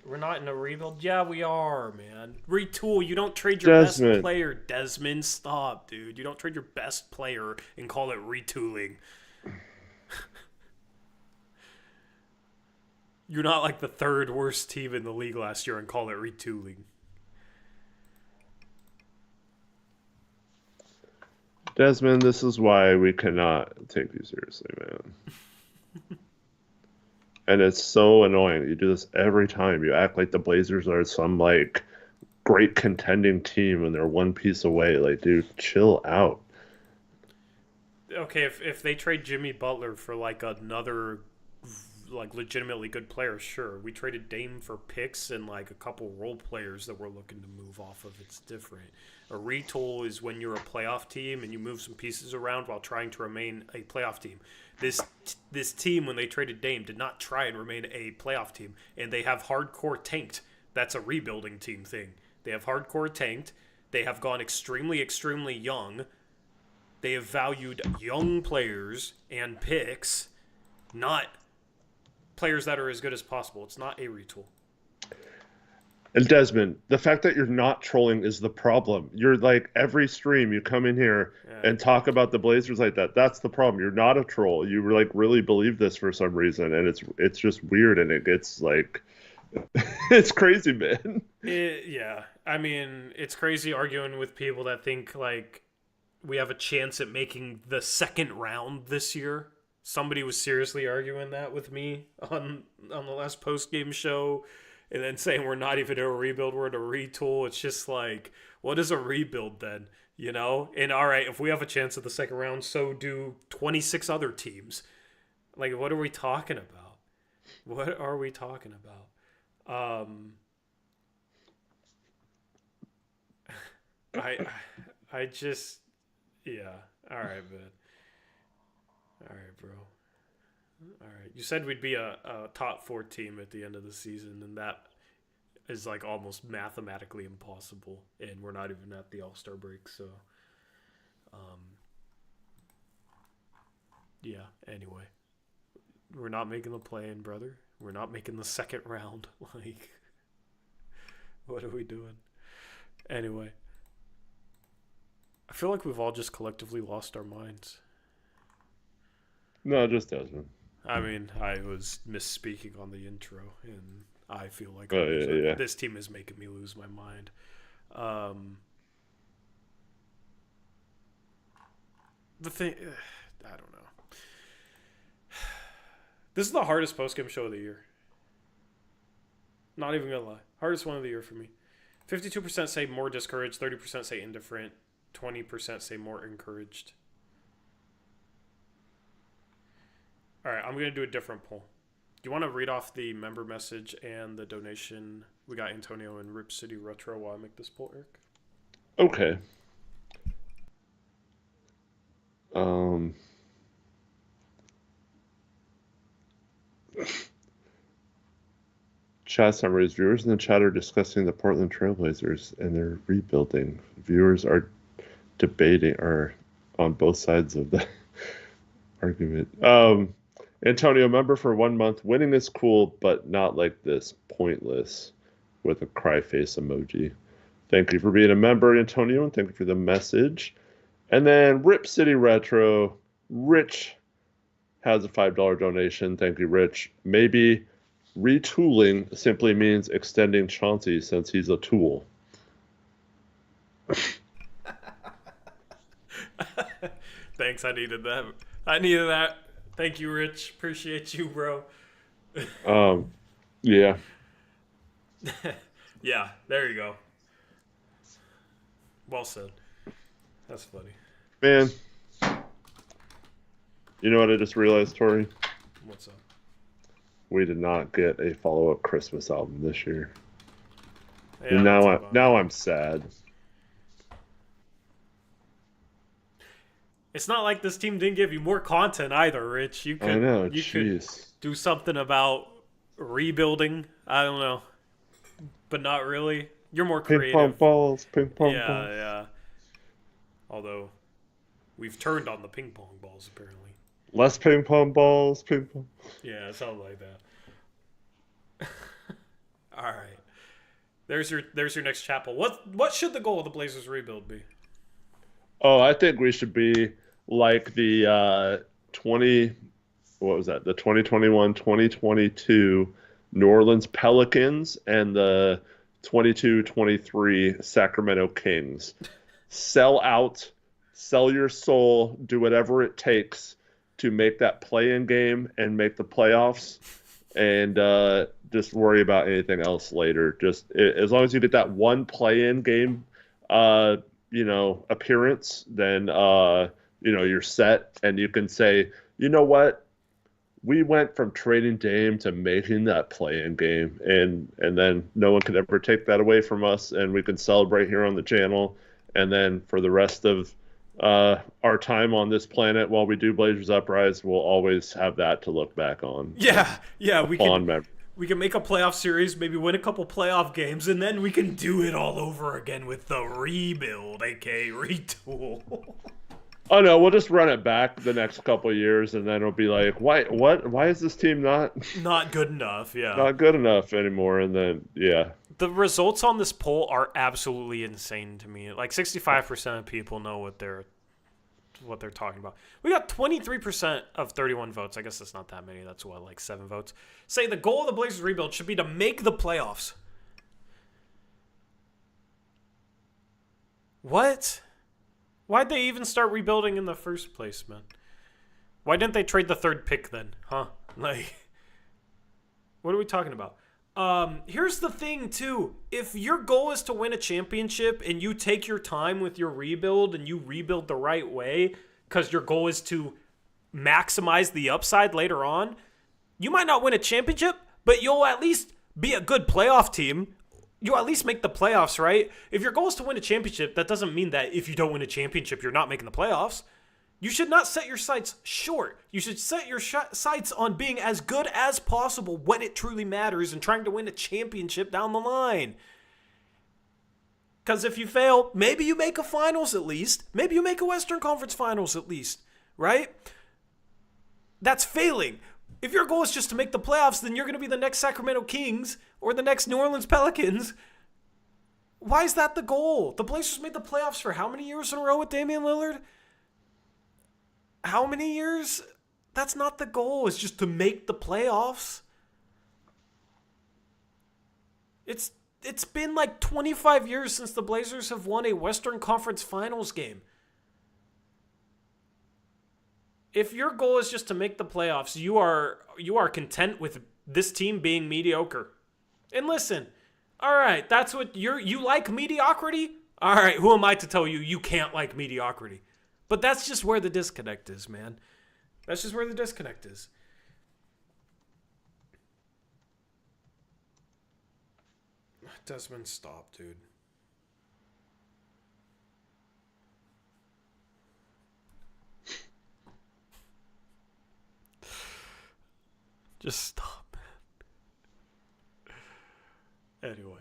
S1: We're not in a rebuild. Yeah, we are, man. Retool. You don't trade your best player, Desmond. Stop, dude. You don't trade your best player and call it retooling. You're not like the third worst team in the league last year and call it retooling.
S2: Desmond, this is why we cannot take you seriously, man. And it's so annoying. You do this every time. You act like the Blazers are some like great contending team and they're one piece away. Like, dude, chill out.
S1: Okay, if they trade Jimmy Butler for like another like legitimately good player, sure. We traded Dame for picks and like a couple role players that we're looking to move off of. It's different. A retool is when you're a playoff team and you move some pieces around while trying to remain a playoff team. This team, when they traded Dame, did not try and remain a playoff team, and they have hardcore tanked. That's a rebuilding team thing. They have hardcore tanked. They have gone extremely, extremely young. They have valued young players and picks, not players that are as good as possible. It's not a retool.
S2: And Desmond, the fact that you're not trolling is the problem. You're like, every stream you come in here and talk about the Blazers like that. That's the problem. You're not a troll. You like really believe this for some reason, and it's just weird, and it gets like it's crazy, man.
S1: Yeah. I mean, it's crazy arguing with people that think like we have a chance at making the second round this year. Somebody was seriously arguing that with me on the last post-game show, and then saying we're not even in a rebuild, we're in a retool. It's just like, what is a rebuild then? You know? And all right, if we have a chance at the second round, so do 26 other teams. Like, what are we talking about? What are we talking about? I just, yeah. All right, man. All right, bro. All right. You said we'd be a top 4 team at the end of the season, and that is like almost mathematically impossible, and we're not even at the All-Star break, so yeah, anyway. We're not making the play-in, brother. We're not making the second round. Like, what are we doing? Anyway. I feel like we've all just collectively lost our minds.
S2: No, just Desmond.
S1: I mean, I was misspeaking on the intro, and I feel like this team is making me lose my mind. The thing, I don't know. This is the hardest postgame show of the year. Not even gonna lie, hardest one of the year for me. 52% say more discouraged, 30% say indifferent, 20% say more encouraged. All right, I'm going to do a different poll. Do you want to read off the member message and the donation? We got Antonio and Rip City Retro while I make this poll, Eric.
S2: Okay. Chat summaries. Viewers in the chat are discussing the Portland Trailblazers and their rebuilding. Viewers are debating on both sides of the argument. Antonio, member for 1 month. Winning is cool, but not like this. Pointless. With a cry face emoji. Thank you for being a member, Antonio, and thank you for the message. And then Rip City Retro. Rich has a $5 donation. Thank you, Rich. Maybe retooling simply means extending Chauncey since he's a tool.
S1: Thanks, I needed that. Thank you, Rich. Appreciate you, bro.
S2: Yeah.
S1: Yeah, there you go. Well said. That's funny.
S2: Man. You know what I just realized, Tori?
S1: What's up?
S2: We did not get a follow-up Christmas album this year.
S1: Yeah,
S2: and now I'm sad.
S1: It's not like this team didn't give you more content either, Rich. You could do something about rebuilding. I don't know. But not really. You're more creative.
S2: Ping pong balls.
S1: Yeah. Although, we've turned on the ping pong balls, apparently.
S2: Less ping pong balls.
S1: Yeah, something like that. All right. There's your next chapel. What should the goal of the Blazers rebuild be?
S2: Oh, I think we should be like the 2021-2022 New Orleans Pelicans and the 22-23 Sacramento Kings. Sell out, sell your soul, do whatever it takes to make that play-in game and make the playoffs, and just worry about anything else later. Just as long as you get that one play-in game, appearance, then you're set, and you can say, you know what, we went from trading Dame to making that play-in game, and then no one could ever take that away from us, and we can celebrate here on the channel, and then for the rest of our time on this planet while we do Blazers Uprise, we'll always have that to look back on.
S1: Yeah, we can make a playoff series, maybe win a couple playoff games, and then we can do it all over again with the rebuild, aka retool.
S2: Oh no, we'll just run it back the next couple of years, and then it'll be like, why is this team not
S1: good enough? Yeah,
S2: not good enough anymore? And then
S1: the results on this poll are absolutely insane to me. Like 65% of people know what they're talking about. We got 23% of 31 votes. I guess that's not that many. That's like 7 votes. Say the goal of the Blazers rebuild should be to make the playoffs. What? Why'd they even start rebuilding in the first place, man? Why didn't they trade the 3rd pick then? Huh? Like, what are we talking about? Here's the thing, too. If your goal is to win a championship and you take your time with your rebuild and you rebuild the right way because your goal is to maximize the upside later on, you might not win a championship, but you'll at least be a good playoff team. You'll at least make the playoffs, right? If your goal is to win a championship, that doesn't mean that if you don't win a championship, you're not making the playoffs. You should not set your sights short. You should set your sights on being as good as possible when it truly matters and trying to win a championship down the line. Because if you fail, maybe you make a finals at least. Maybe you make a Western Conference Finals at least, right? That's failing. If your goal is just to make the playoffs, then you're going to be the next Sacramento Kings or the next New Orleans Pelicans. Why is that the goal? The Blazers made the playoffs for how many years in a row with Damian Lillard? How many years? That's not the goal. It's just to make the playoffs. It's been like 25 years since the Blazers have won a Western Conference Finals game. If your goal is just to make the playoffs, you are content with this team being mediocre. And listen, all right, that's what you like mediocrity? All right, who am I to tell you you can't like mediocrity? But that's just where the disconnect is, man. That's just where the disconnect is. Desmond, stop, dude. Just stop. Anyway,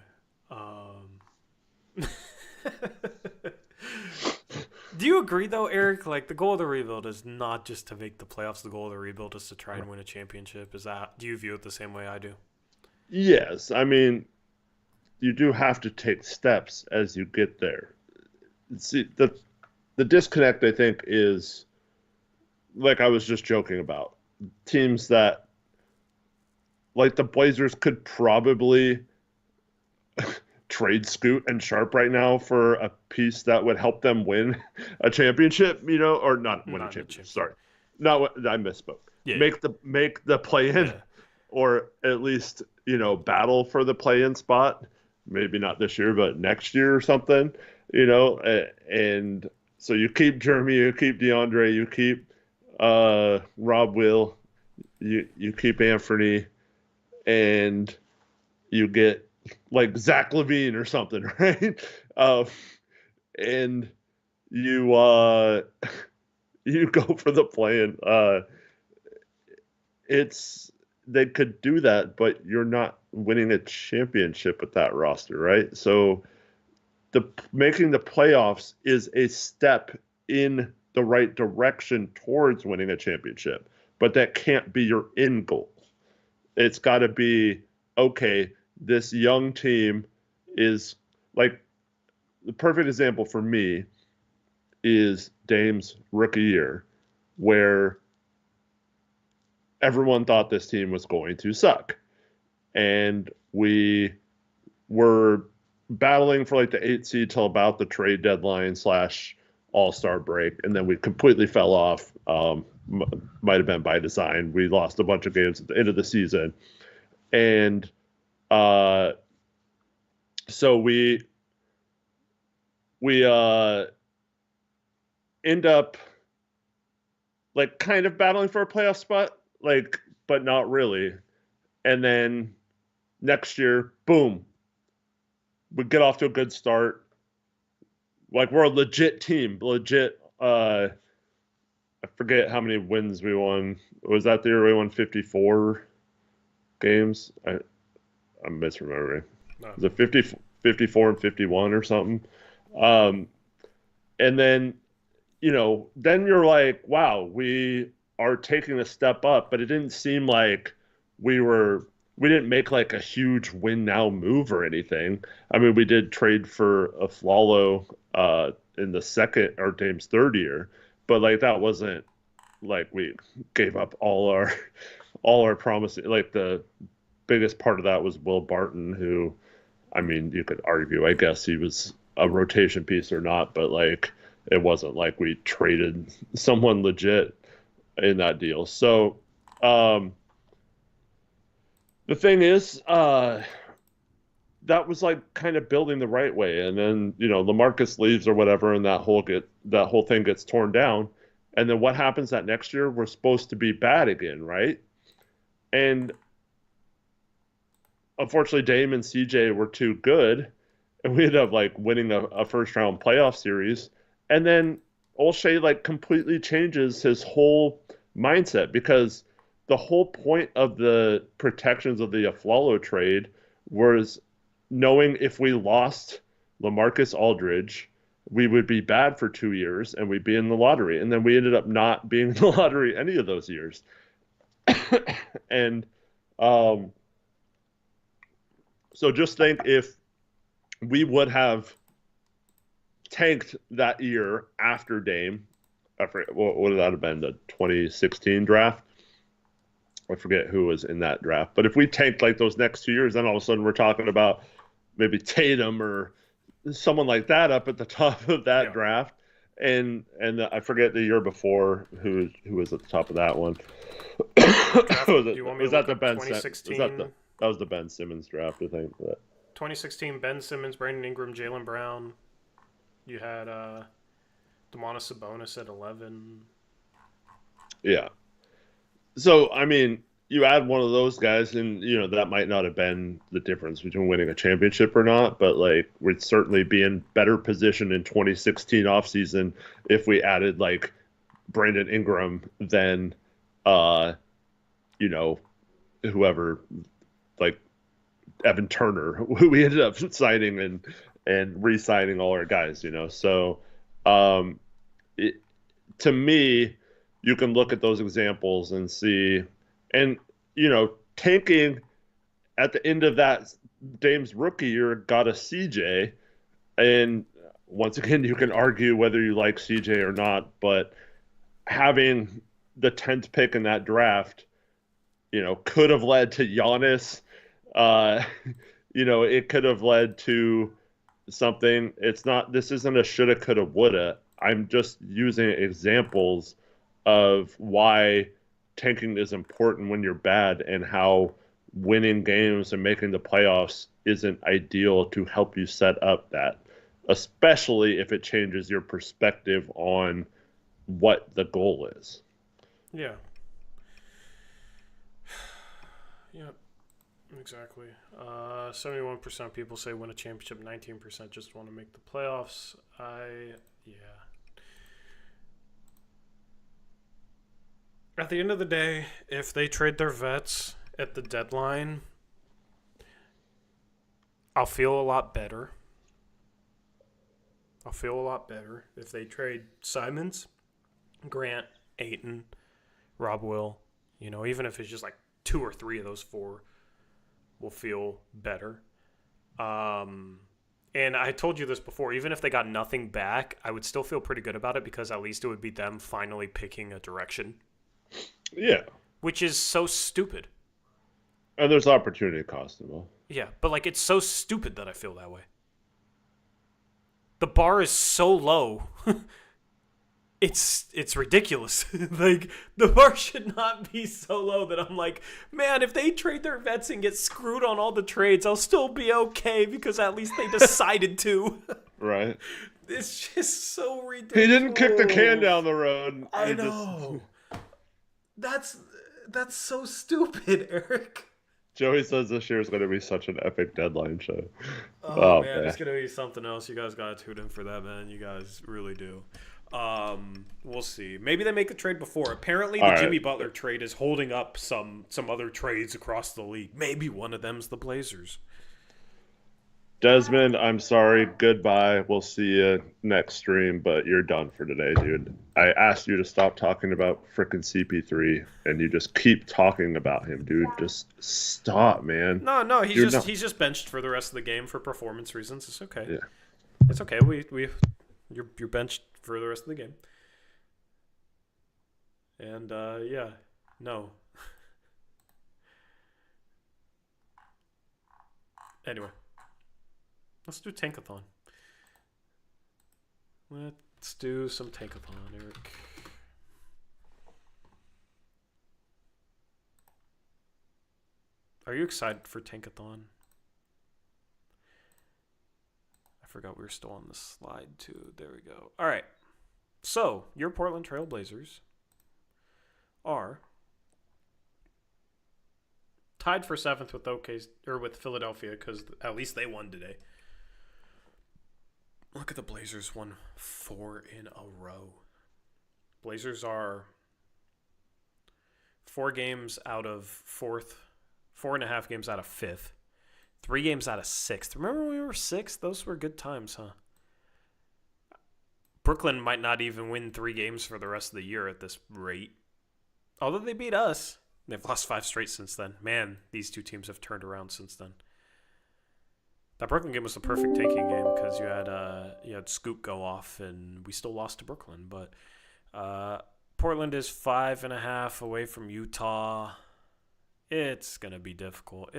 S1: do you agree though, Eric? Like the goal of the rebuild is not just to make the playoffs. The goal of the rebuild is to try and win a championship. Do you view it the same way I do?
S2: Yes, I mean, you do have to take steps as you get there. See, the disconnect, I think, is like I was just joking about. Teams that, like the Blazers, could probably trade Scoot and Sharp right now for a piece that would help them win a championship, or not win a championship. Sorry, I misspoke.
S1: Yeah.
S2: Make the play-in,
S1: Yeah.
S2: or at least battle for the play-in spot. Maybe not this year, but next year or something. And so you keep Jeremy, you keep DeAndre, you keep Rob Will, you keep Anthony, and you get like Zach LaVine or something, right? And you you go for the play-in. They could do that, but you're not winning a championship with that roster, right? So making the playoffs is a step in the right direction towards winning a championship, but that can't be your end goal. It's got to be, okay, this young team is like the perfect example for me is Dame's rookie year, where everyone thought this team was going to suck. And we were battling for like the 8th seed till about the trade deadline / all-star break. And then we completely fell off. Might have been by design. We lost a bunch of games at the end of the season. And so we end up like kind of battling for a playoff spot, like, but not really. And then next year, boom, we get off to a good start. Like we're a legit team, I forget how many wins we won. Was that the year we won 54 games? I'm misremembering. No. Was it 54 and 51 or something? And then, then you're like, wow, we are taking a step up, but it didn't seem like we didn't make like a huge win now move or anything. I mean, we did trade for a Flalo in the second or Dame's third year, but like that wasn't like we gave up all our promises. Like the biggest part of that was Will Barton, who, I mean, you could argue, I guess he was a rotation piece or not, but like it wasn't like we traded someone legit in that deal. So the thing is, that was like kind of building the right way, and then LaMarcus leaves or whatever, and that whole thing gets torn down. And then what happens that next year? We're supposed to be bad again, right? And unfortunately, Dame and CJ were too good, and we ended up like winning a first round playoff series. And then Olshey like completely changes his whole mindset, because the whole point of the protections of the Aflalo trade was knowing if we lost LaMarcus Aldridge, we would be bad for 2 years and we'd be in the lottery. And then we ended up not being in the lottery any of those years. And so just think if we would have tanked that year after Dame. I forget, what would that have been? The 2016 draft? I forget who was in that draft. But if we tanked like those next 2 years, then all of a sudden we're talking about maybe Tatum or someone like that up at the top of that draft. And I forget the year before who was at the top of that one. Was that the Ben 2016? That was the Ben Simmons draft, I think. But
S1: 2016, Ben Simmons, Brandon Ingram, Jaylen Brown. You had Domantas Sabonis at 11.
S2: Yeah. So, I mean, you add one of those guys, and, that might not have been the difference between winning a championship or not, but, like, we'd certainly be in better position in 2016 offseason if we added, like, Brandon Ingram than, whoever, like, Evan Turner, who we ended up signing and re-signing all our guys, So, to me, you can look at those examples and see, and, tanking at the end of that Dame's rookie year got a CJ. And once again, you can argue whether you like CJ or not, but having the 10th pick in that draft, could have led to Giannis. It could have led to something. This isn't a shoulda, coulda, woulda. I'm just using examples of why tanking is important when you're bad and how winning games and making the playoffs isn't ideal to help you set up that, especially if it changes your perspective on what the goal is.
S1: Yeah. Yep. Exactly. 71% of people say win a championship, 19% just want to make the playoffs. Yeah. At the end of the day, if they trade their vets at the deadline, I'll feel a lot better. If they trade Simons, Grant, Ayton, Rob Will, even if it's just like 2 or 3 of those 4, will feel better. And I told you this before, even if they got nothing back, I would still feel pretty good about it because at least it would be them finally picking a direction.
S2: Yeah.
S1: Which is so stupid.
S2: And there's opportunity cost involved.
S1: Yeah, but like it's so stupid that I feel that way. The bar is so low. It's ridiculous. Like the bar should not be so low that I'm like, man, if they trade their vets and get screwed on all the trades, I'll still be okay because at least they decided to.
S2: Right.
S1: It's just so ridiculous.
S2: He didn't kick the can down the road.
S1: I know. That's so stupid, Eric.
S2: Joey says this year is going to be such an epic deadline show.
S1: Oh man, it's going to be something else. You guys got to tune in for that, man. You guys really do. We'll see. Maybe they make a trade before. Apparently, the Jimmy Butler trade is holding up some other trades across the league. Maybe one of them's the Blazers.
S2: Desmond, I'm sorry. Goodbye. We'll see you next stream, but you're done for today, dude. I asked you to stop talking about frickin' CP3, and you just keep talking about him, dude. Just stop, man.
S1: No, he's just benched for the rest of the game for performance reasons. It's okay.
S2: Yeah.
S1: It's okay. You're benched for the rest of the game. And no. Anyway. Let's do Tankathon. Let's do some Tankathon, Eric. Are you excited for Tankathon? I forgot we were still on the slide, too. There we go. All right. So, your Portland Trailblazers are tied for 7th with Philadelphia because at least they won today. Look at the Blazers won 4 in a row. Blazers are 4 games out of 4th, 4.5 games out of 5th, 3 games out of 6th. Remember when we were 6th? Those were good times, huh? Brooklyn might not even win 3 games for the rest of the year at this rate. Although they beat us. They've lost 5 straight since then. Man, these two teams have turned around since then. That Brooklyn game was the perfect tanking game because you had Scoot go off and we still lost to Brooklyn. But Portland is 5.5 away from Utah. It's gonna be difficult.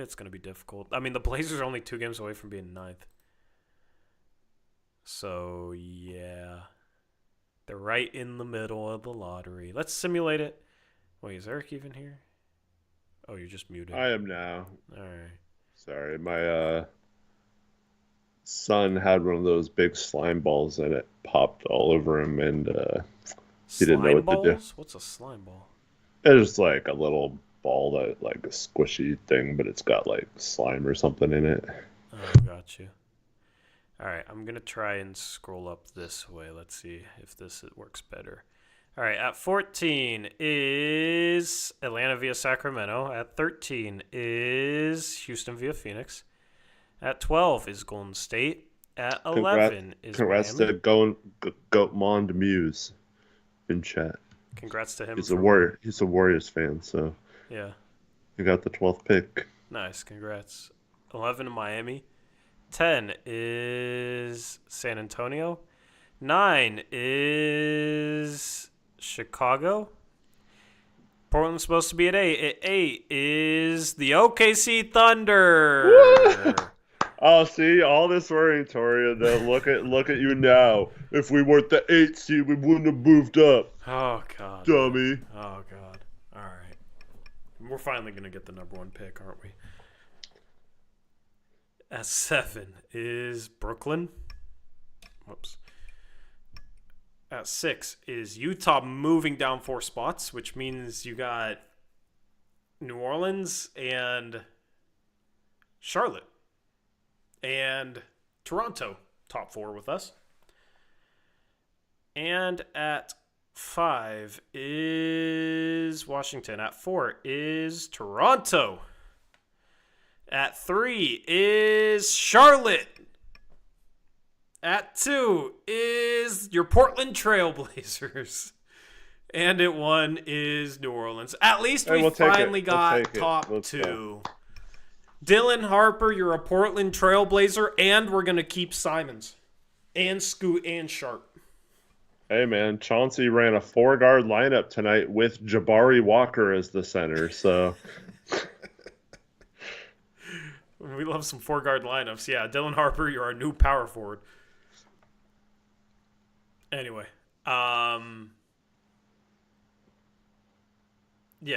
S1: I mean, the Blazers are only 2 games away from being 9th. So yeah, they're right in the middle of the lottery. Let's simulate it. Wait, is Eric even here? Oh, you're just muted.
S2: I am now.
S1: All right.
S2: Sorry, my son had one of those big slime balls and it popped all over him, and he didn't know what to do.
S1: What's a slime ball?
S2: It's like a little ball that like a squishy thing, but it's got like slime or something in it.
S1: Oh, got you. All right, I'm going to try and scroll up this way. Let's see if this works better. All right, at 14 is Atlanta via Sacramento. At 13 is Houston via Phoenix. At 12 is Golden State. At 11 is
S2: Congrats
S1: Miami.
S2: to Goatmond Muse in chat.
S1: Congrats to him.
S2: He's a Warriors fan, so
S1: yeah,
S2: he got the 12th pick.
S1: nice. Congrats. 11 Miami. 10 is San Antonio. 9 is Chicago. Portland's supposed to be at 8. At 8 is the OKC Thunder.
S2: Oh, see, all this worrying, Toria. Then look at you now. If we weren't the 8th seed, we wouldn't have moved up.
S1: Oh God,
S2: dummy.
S1: Oh God. All right, we're finally gonna get the number 1 pick, aren't we? At 7 is Brooklyn. Whoops. At 6 is Utah moving down 4 spots, which means you got New Orleans and Charlotte and Toronto top 4 with us. And at 5 is Washington. At 4 is Toronto. At 3 is Charlotte. At 2 is your Portland Trailblazers. And at 1 is New Orleans. At least we finally got top 2. Dylan Harper, you're a Portland Trailblazer, and we're going to keep Simons. And Scoot and Sharp.
S2: Hey, man, Chauncey ran a 4-guard lineup tonight with Jabari Walker as the center, so...
S1: We love some 4-guard lineups. Yeah, Dylan Harper, you're our new power forward. Anyway, yeah.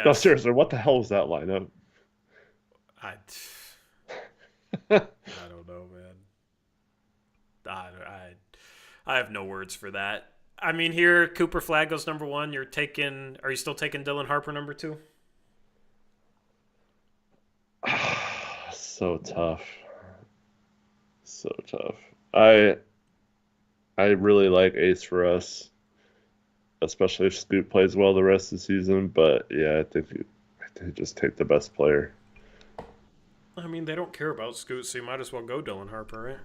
S2: No, seriously, what the hell was that lineup?
S1: I don't know, man. I have no words for that. I mean, here Cooper Flag goes number 1. Are you still taking Dylan Harper number 2?
S2: So tough. I really like Ace for us, especially if Scoot plays well the rest of the season. But yeah, I think you just take the best player.
S1: I mean, they don't care about Scoot, so you might as well go Dylan Harper, right?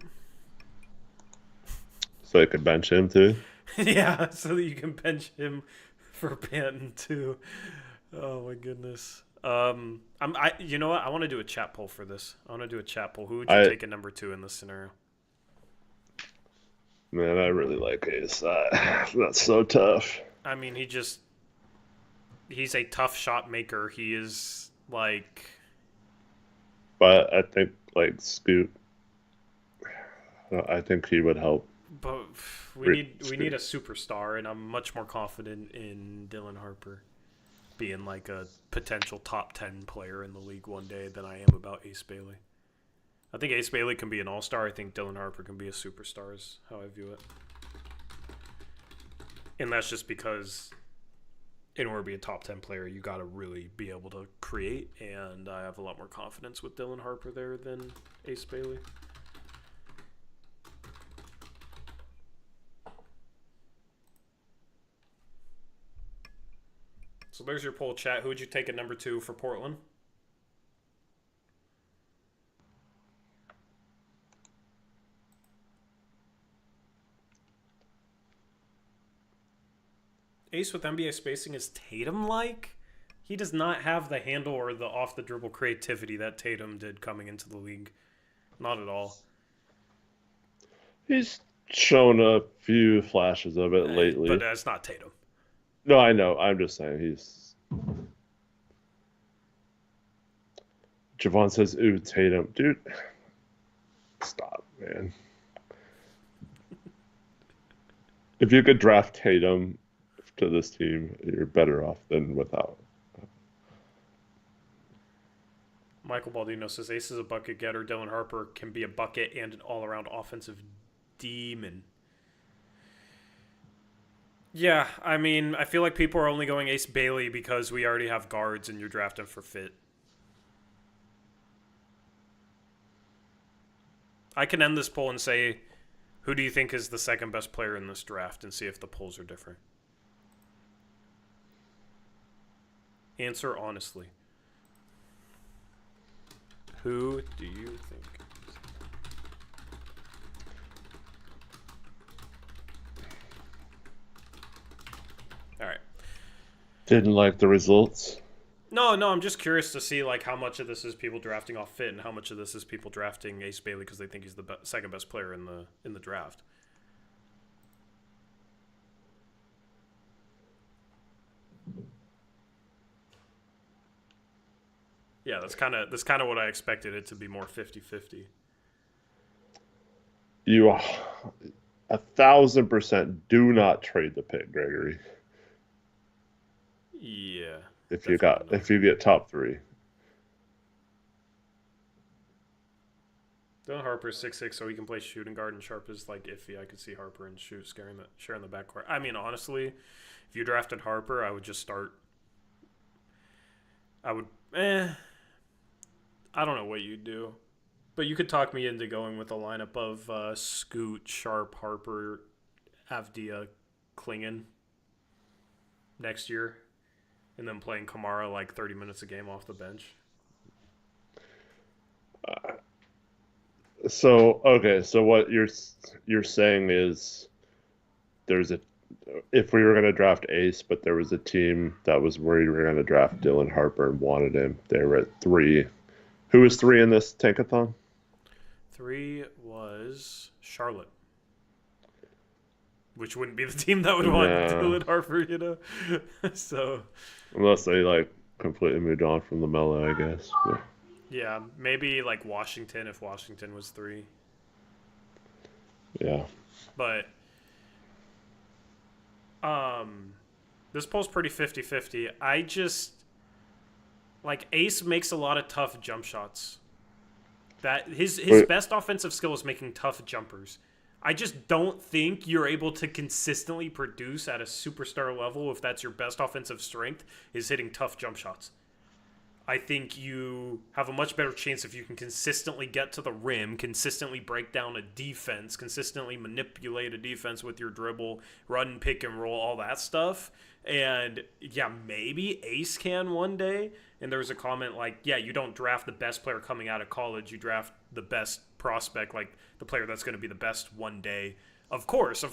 S2: So you could bench him too.
S1: Yeah, so that you can bench him for Banton too. Oh my goodness. You know what? I want to do a chat poll for this. I want to do a chat poll. Who would you take at number 2 in this scenario?
S2: Man, I really like Ace. That's so tough.
S1: I mean, he's a tough shot maker. He is like...
S2: But I think, like, Scoot, I think he would help.
S1: But we need a superstar, and I'm much more confident in Dylan Harper being like a potential top 10 player in the league one day than I am about Ace Bailey. I think Ace Bailey can be an all-star. I think Dylan Harper can be a superstar is how I view it. And that's just because in order to be a top 10 player, you got to really be able to create, and I have a lot more confidence with Dylan Harper there than Ace Bailey. So there's your poll, chat. Who would you take at number 2 for Portland? Ace with NBA spacing is Tatum-like? He does not have the handle or the off-the-dribble creativity that Tatum did coming into the league. Not at all.
S2: He's shown a few flashes of it
S1: But
S2: lately.
S1: that's not Tatum.
S2: No, I know. I'm just saying he's. Javon says, "Ooh, Tatum, dude, stop, man. If you could draft Tatum to this team, you're better off than without."
S1: Michael Baldino says Ace is a bucket getter. Dylan Harper can be a bucket and an all-around offensive demon. Yeah, I mean, I feel like people are only going Ace Bailey because we already have guards and you're drafting for fit. I can end this poll and say, who do you think is the second best player in this draft, and see if the polls are different. Answer honestly. Who do you think? All right.
S2: Didn't like the results.
S1: No, I'm just curious to see like how much of this is people drafting off fit and how much of this is people drafting Ace Bailey because they think he's the second best player in the draft. Yeah, that's kind of what I expected it to be, more 50-50.
S2: You 1,000% do not trade the pick, Gregory.
S1: Yeah.
S2: If you get top 3.
S1: Dylan Harper is 6'6", so he can play shooting guard, and Sharp is like iffy. I could see Harper and Shoot sharing the backcourt. I mean, honestly, if you drafted Harper, I would just start. I would. I don't know what you'd do, but you could talk me into going with a lineup of Scoot, Sharp, Harper, Avdia, Klingon next year, and then playing Kamara like 30 minutes a game off the bench.
S2: So what you're saying is if we were going to draft Ace, but there was a team that was worried we were going to draft Dylan Harper and wanted him. They were at 3. Who was 3 in this tankathon?
S1: 3 was Charlotte, which wouldn't be the team that would want Dylan Harper, you know. So
S2: unless they like completely moved on from LaMelo, I guess. But.
S1: Yeah, maybe like Washington if Washington was 3.
S2: Yeah.
S1: But this poll's pretty 50-50. I just like Ace makes a lot of tough jump shots. That his best offensive skill is making tough jumpers. I just don't think you're able to consistently produce at a superstar level if that's your best offensive strength, is hitting tough jump shots. I think you have a much better chance if you can consistently get to the rim, consistently break down a defense, consistently manipulate a defense with your dribble, run, pick and roll, all that stuff. And yeah, maybe Ace can one day. And there was a comment like, yeah, you don't draft the best player coming out of college. You draft the best prospect, like the player that's going to be the best one day. Of course.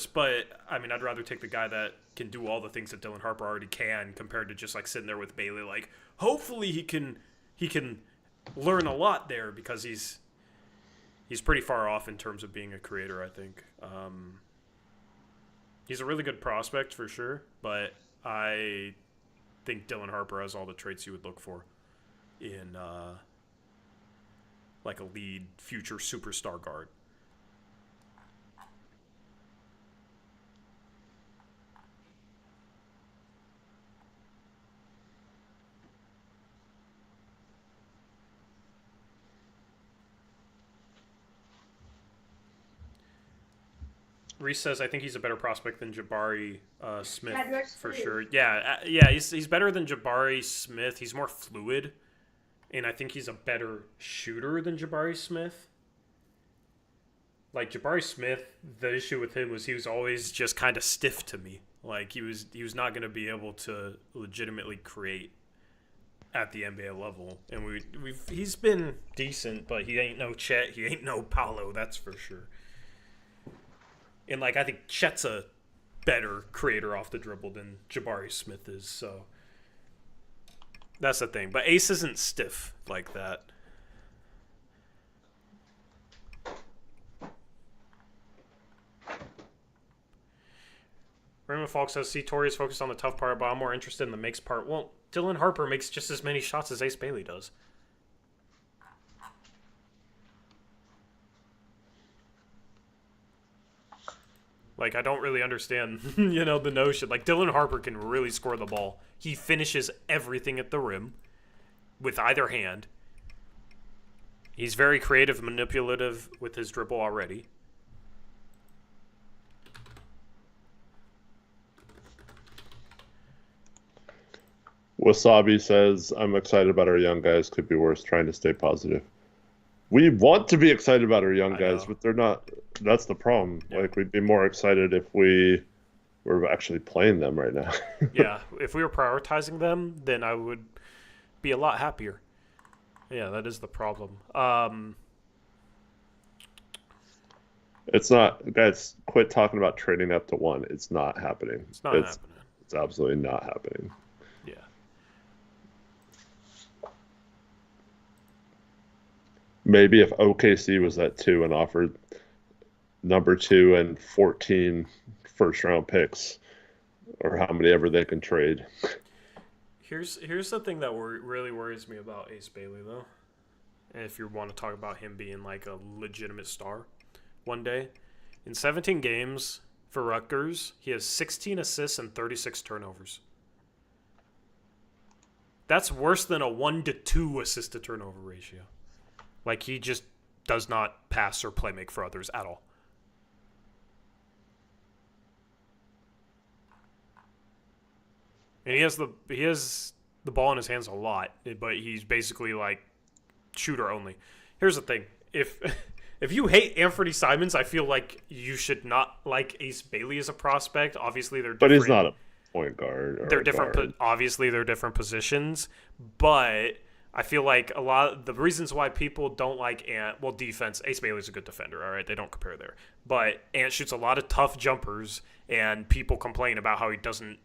S1: But, I mean, I'd rather take the guy that can do all the things that Dylan Harper already can compared to just, like, sitting there with Bailey. Like, hopefully he can learn a lot there because he's pretty far off in terms of being a creator, I think. He's a really good prospect for sure, but I think Dylan Harper has all the traits you would look for in, like, a lead future superstar guard. Reese says, I think he's a better prospect than Jabari Smith for sure. Yeah, he's better than Jabari Smith. He's more fluid, and I think he's a better shooter than Jabari Smith. Like, Jabari Smith, the issue with him was he was always just kind of stiff to me. Like, he was not going to be able to legitimately create at the NBA level. And he's been decent, but he ain't no Chet, he ain't no Paolo, that's for sure. And, like, I think Chet's a better creator off the dribble than Jabari Smith is, so that's the thing. But Ace isn't stiff like that. Raymond Falk says, see, Torrey is focused on the tough part, but I'm more interested in the makes part. Well, Dylan Harper makes just as many shots as Ace Bailey does. Like, I don't really understand, the notion. Like, Dylan Harper can really score the ball. He finishes everything at the rim with either hand. He's very creative and manipulative with his dribble already.
S2: Wasabi says, I'm excited about our young guys. Could be worse. Trying to stay positive. We want to be excited about our young guys, but they're not. That's the problem. Yeah. Like, we'd be more excited if we were actually playing them right now.
S1: Yeah, if we were prioritizing them, then I would be a lot happier. Yeah, that is the problem.
S2: It's not, guys, quit talking about trading up to 1. It's not happening.
S1: It's not happening.
S2: It's absolutely not happening.
S1: Yeah.
S2: Maybe if OKC was at 2 and offered number 2 and 14 first-round picks, or how many ever they can trade.
S1: Here's the thing that really worries me about Ace Bailey, though. And if you want to talk about him being like a legitimate star one day. In 17 games for Rutgers, he has 16 assists and 36 turnovers. That's worse than a 1-to-2 assist-to-turnover ratio. Like, he just does not pass or play make for others at all. And he has the ball in his hands a lot, but he's basically like shooter only. Here's the thing. If you hate Anthony Simons, I feel like you should not like Ace Bailey as a prospect. Obviously, they're different.
S2: But he's not a point guard.
S1: They're different. Obviously, they're different positions. But I feel like a lot of the reasons why people don't like Ant, well, defense, Ace Bailey's a good defender, all right? They don't compare there. But Ant shoots a lot of tough jumpers, and people complain about how he doesn't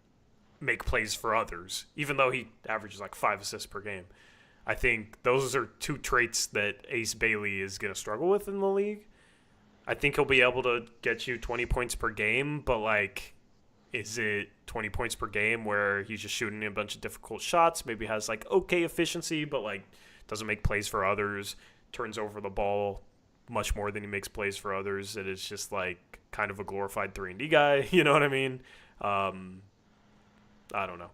S1: make plays for others, even though he averages like 5 assists per game. I think those are 2 traits that Ace Bailey is going to struggle with in the league. I think he'll be able to get you 20 points per game, but, like, is it 20 points per game where he's just shooting a bunch of difficult shots, maybe has, like, okay efficiency, but, like, doesn't make plays for others, turns over the ball much more than he makes plays for others, and it's just, like, kind of a glorified 3-and-D guy, you know what I mean? I don't know.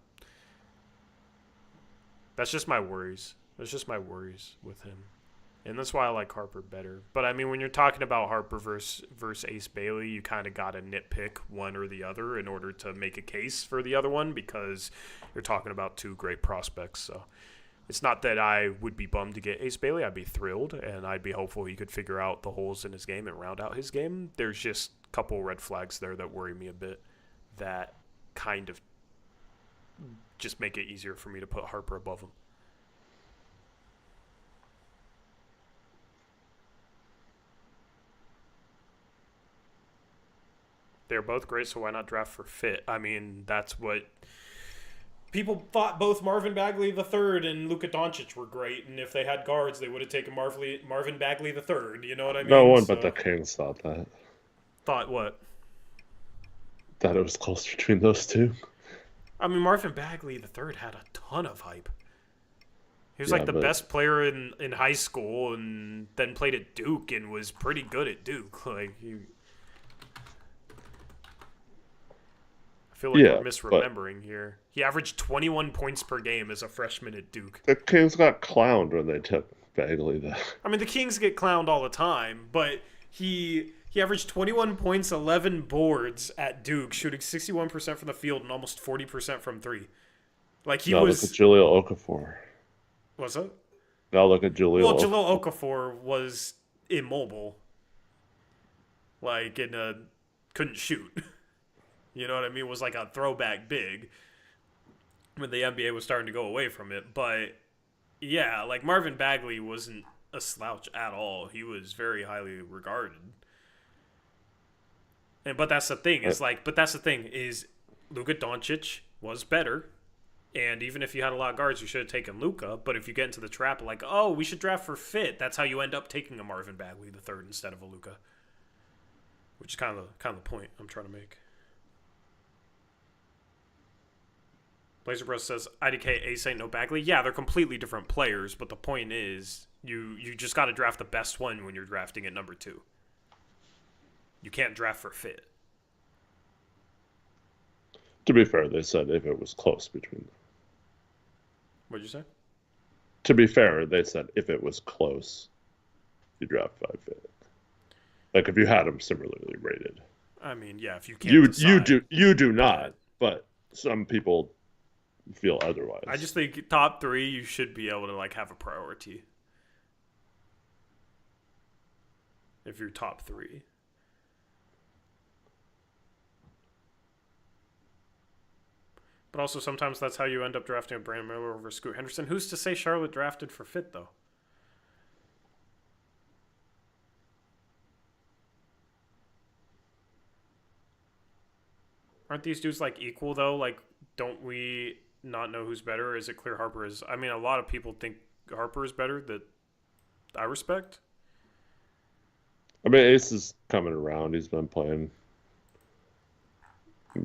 S1: That's just my worries. That's just my worries with him. And that's why I like Harper better. But, I mean, when you're talking about Harper versus Ace Bailey, you kind of got to nitpick one or the other in order to make a case for the other one because you're talking about 2 great prospects. So it's not that I would be bummed to get Ace Bailey. I'd be thrilled, and I'd be hopeful he could figure out the holes in his game and round out his game. There's just a couple red flags there that worry me a bit that kind of just make it easier for me to put Harper above him. They're both great, so why not draft for fit? I mean, that's what people thought. Both Marvin Bagley III and Luka Doncic were great, and if they had guards, they would have taken Marvin Bagley III. You know what I mean?
S2: No one but the Kings thought that.
S1: Thought what?
S2: That it was close between those 2.
S1: I mean, Marvin Bagley III had a ton of hype. He was like the best player in high school, and then played at Duke and was pretty good at Duke. Like I feel like we're misremembering here. He averaged 21 points per game as a freshman at Duke.
S2: The Kings got clowned when they took Bagley, though.
S1: I mean, the Kings get clowned all the time, but he averaged 21 points, 11 boards at Duke, shooting 61% from the field and almost 40% from 3. Like, he was...
S2: Look at Jahlil Okafor.
S1: What's that?
S2: Now look at Jahlil.
S1: Well, Jahlil Okafor was immobile. Like, couldn't shoot. You know what I mean? Was like a throwback big when the NBA was starting to go away from it. But, yeah, like Marvin Bagley wasn't a slouch at all. He was very highly regarded. But that's the thing. Is Luka Doncic was better. And even if you had a lot of guards, you should have taken Luka. But if you get into the trap of like, oh, we should draft for fit, that's how you end up taking a Marvin Bagley III instead of a Luka. Which is kind of the point I'm trying to make. Blazer Bros says IDK Ace ain't no Bagley. Yeah, they're completely different players, but the point is you just got to draft the best one when you're drafting at number 2. You can't draft for fit.
S2: To be fair, they said if it was close between them.
S1: What'd you say?
S2: To be fair, they said if it was close, you draft 5 fit. Like if you had them similarly rated.
S1: I mean, yeah, if you can't
S2: you do not, but some people feel otherwise.
S1: I just think top 3 you should be able to like have a priority. If you're top 3. But also sometimes that's how you end up drafting a Brandon Miller over Scoot Henderson. Who's to say Charlotte drafted for fit though? Aren't these dudes like equal though? Like, don't we not know who's better? Or is it clear Harper is? I mean, a lot of people think Harper is better. That I respect.
S2: I mean, Ace is coming around. He's been playing.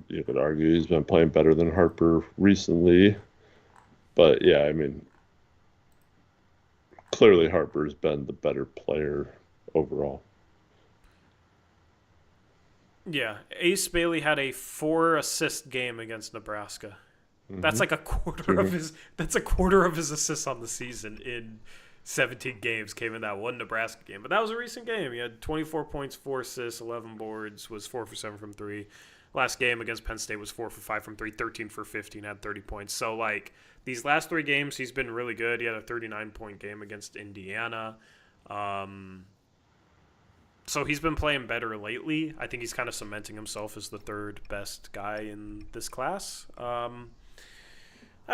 S2: You could argue he's been playing better than Harper recently. But yeah, I mean, clearly Harper's been the better player overall.
S1: Yeah, Ace Bailey had a 4-assist game against Nebraska. Mm-hmm. That's like a quarter of his. That's a quarter of his assists on the season in 17 games came in that one Nebraska game. But that was a recent game. He had 24 points, 4 assists, 11 boards, was 4 for 7 from 3. Last game against Penn State was 4 for 5 from 3, 13 for 15, had 30 points. So, like, these last 3 games, he's been really good. He had a 39-point game against Indiana. So he's been playing better lately. I think he's kind of cementing himself as the 3rd best guy in this class. I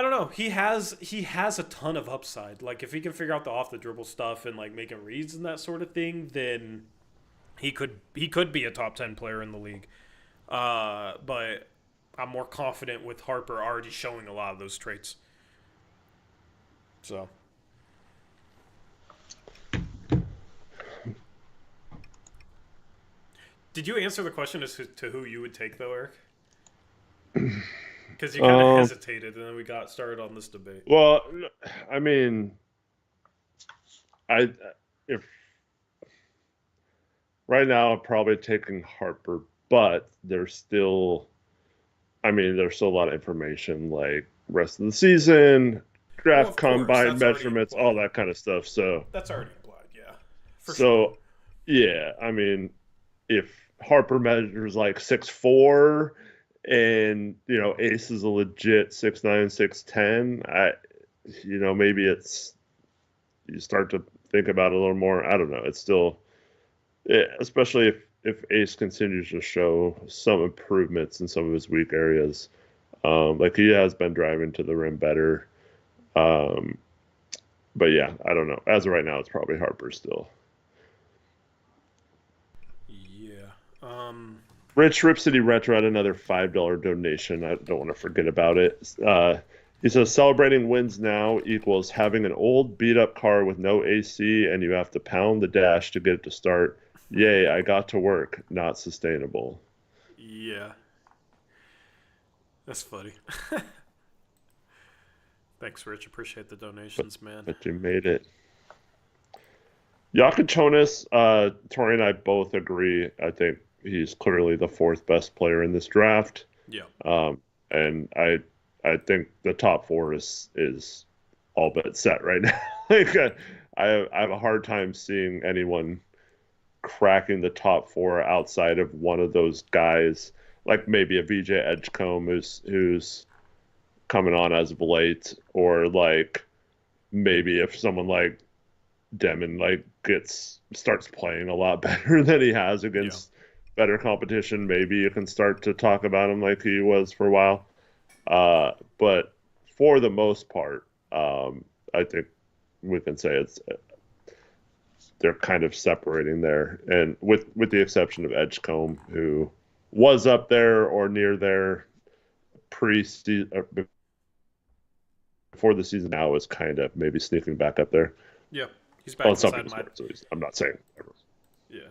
S1: don't know. He has a ton of upside. Like, if he can figure out the off-the-dribble stuff and, like, making reads and that sort of thing, then he could be a top 10 player in the league. But I'm more confident with Harper already showing a lot of those traits. So. Did you answer the question as to who you would take, though, Eric? Because you kind of hesitated, and then we got started on this debate.
S2: Well, I mean, if right now I'm probably taking Harper, but there's still a lot of information, like rest of the season, draft combine measurements, all that kind of stuff. So
S1: that's already implied, yeah.
S2: Sure. Yeah, I mean, if Harper measures like 6'4", and Ace is a legit 6'9", 6'10", maybe you start to think about it a little more. I don't know. It's still, especially if Ace continues to show some improvements in some of his weak areas, like he has been driving to the rim better. But yeah, I don't know. As of right now, it's probably Harper still. Rich Rip City Retro had another $5 donation. I don't want to forget about it. He says, celebrating wins now equals having an old beat-up car with no AC, and you have to pound the dash to get it to start. Yay, I got to work. Not sustainable.
S1: Yeah. That's funny. Thanks, Rich. Appreciate the donations, man.
S2: But you made it. Yakachonis, Tori and I both agree. I think he's clearly the 4th best player in this draft.
S1: Yeah.
S2: And I think the top 4 is all but set right now. Like I have a hard time seeing anyone cracking the top 4 outside of one of those guys, like maybe a VJ Edgecombe who's coming on as of late, or like maybe if someone like Demon like starts playing a lot better than he has against better competition, maybe you can start to talk about him like he was for a while. But for the most part, I think we can say they're kind of separating there, and with the exception of Edgecombe, who was up there or near there before the season, now is kind of maybe sneaking back up there.
S1: Yeah, he's back inside my.
S2: So I'm not saying.
S1: Yeah,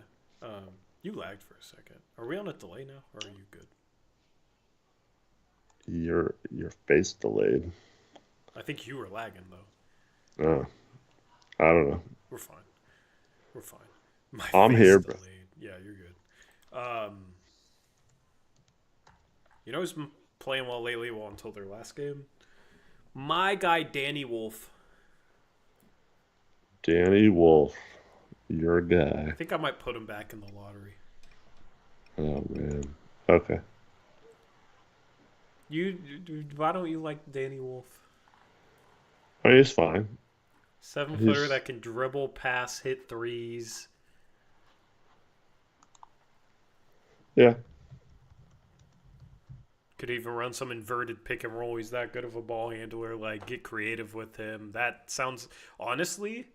S1: you lagged for a second. Are we on a delay now, or are you good?
S2: Your face delayed.
S1: I think you were lagging though.
S2: Uh, I don't know.
S1: We're fine. We're fine. My
S2: I'm
S1: face
S2: here, bro.
S1: delayed. Yeah, you're good. You know who's been playing well lately? Well, until their last game. My guy Danny Wolf.
S2: Danny Wolf, your
S1: I
S2: guy.
S1: think I might put him back in the lottery.
S2: Oh man. Okay.
S1: Why don't you like Danny Wolf?
S2: I mean, he's fine.
S1: 7-footer
S2: He's
S1: that can dribble, pass, hit threes.
S2: yeah.
S1: Could even run some inverted pick and roll. He's that good of a ball handler. Like, get creative with him. That sounds, honestly,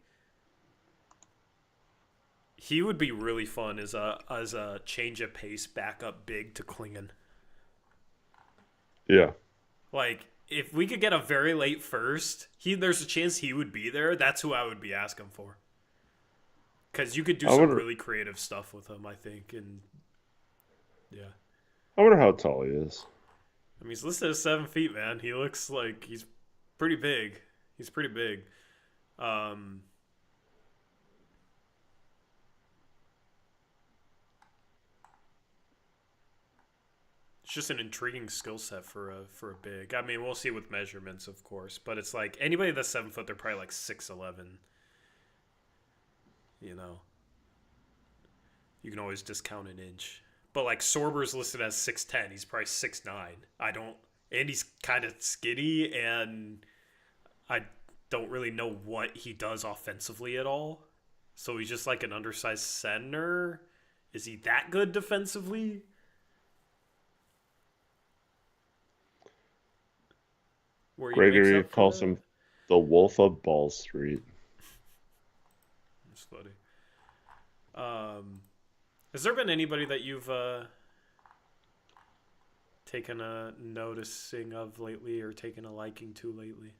S1: he would be really fun as a change of pace backup big to Klingon.
S2: Yeah.
S1: Like, if we could get a very late first, there's a chance he would be there. That's who I would be asking for. Because you could do
S2: I
S1: some
S2: wonder.
S1: really creative stuff with him, I think. And yeah,
S2: I wonder how tall he is.
S1: I mean, he's listed as 7 feet, man. He looks like he's pretty big. He's pretty big. Um, it's just an intriguing skill set for a big. I mean, we'll see with measurements, of course, but it's like anybody that's 7 foot, they're probably like 6'11". You know, you can always discount an inch. But like Sorber's listed as 6'10". He's probably 6'9". I don't, and he's kind of skinny, and I don't really know what he does offensively at all. So he's just like an undersized center. Is he that good defensively? Where he makes
S2: Gregory
S1: up for
S2: calls
S1: that?
S2: him the Wolf of Ball Street.
S1: That's funny. Has there been anybody that you've taken a noticing of lately or taken a liking to lately?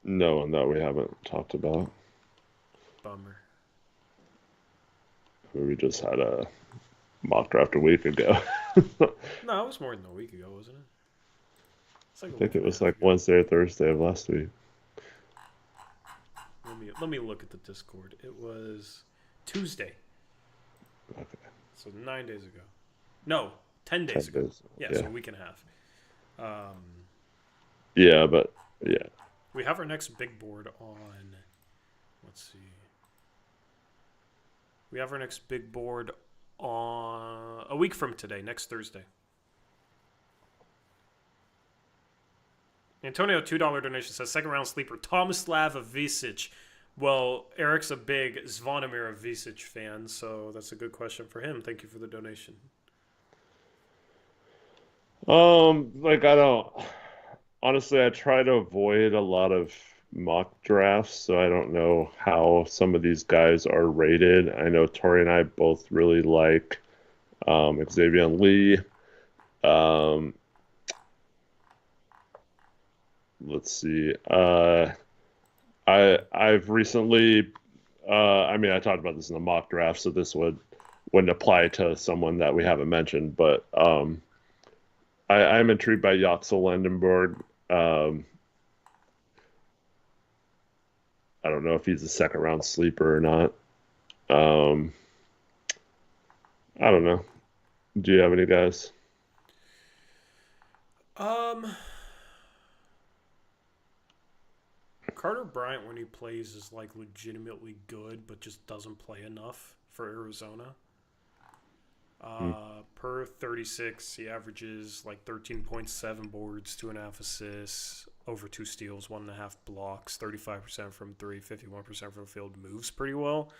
S2: No one that we haven't talked about.
S1: Bummer.
S2: We just had a mock draft a week ago.
S1: No, it was more than a week ago, wasn't it? It's like
S2: I
S1: a
S2: think
S1: week
S2: it
S1: and a
S2: was
S1: half
S2: like
S1: ago.
S2: Wednesday or Thursday of last week.
S1: Let me look at the Discord. It was Tuesday,
S2: Okay.
S1: so 9 days ago. No, 10 days
S2: 10
S1: ago.
S2: days.
S1: Yeah,
S2: Yeah.
S1: so a week and a half. Um,
S2: Yeah, but yeah.
S1: we have our next big board on. Let's see. We have our next big board on a week from today, next Thursday. Antonio, $2 donation says second round sleeper Tomislav Avicic. Well, Eric's a big Zvonimir Avicic fan, so that's a good question for him. Thank you for the donation.
S2: Like I don't honestly I try to avoid a lot of mock drafts, so I don't know how some of these guys are rated. I know Tori and I both really like Xavier Lee. Um, let's see. I've recently I mean I talked about this in the mock draft, so this wouldn't apply to someone that we haven't mentioned, but I'm intrigued by Yaxel Lendenborg. Um, I don't know if he's a second round sleeper or not. Um, I don't know. Do you have any guys?
S1: Um, Carter Bryant, when he plays, is like legitimately good, but just doesn't play enough for Arizona.
S2: Hmm.
S1: Per 36, he averages like 13.7 boards, 2.5 assists, over 2 steals, 1.5 blocks, 35% from three, 51% from the field. Moves pretty well.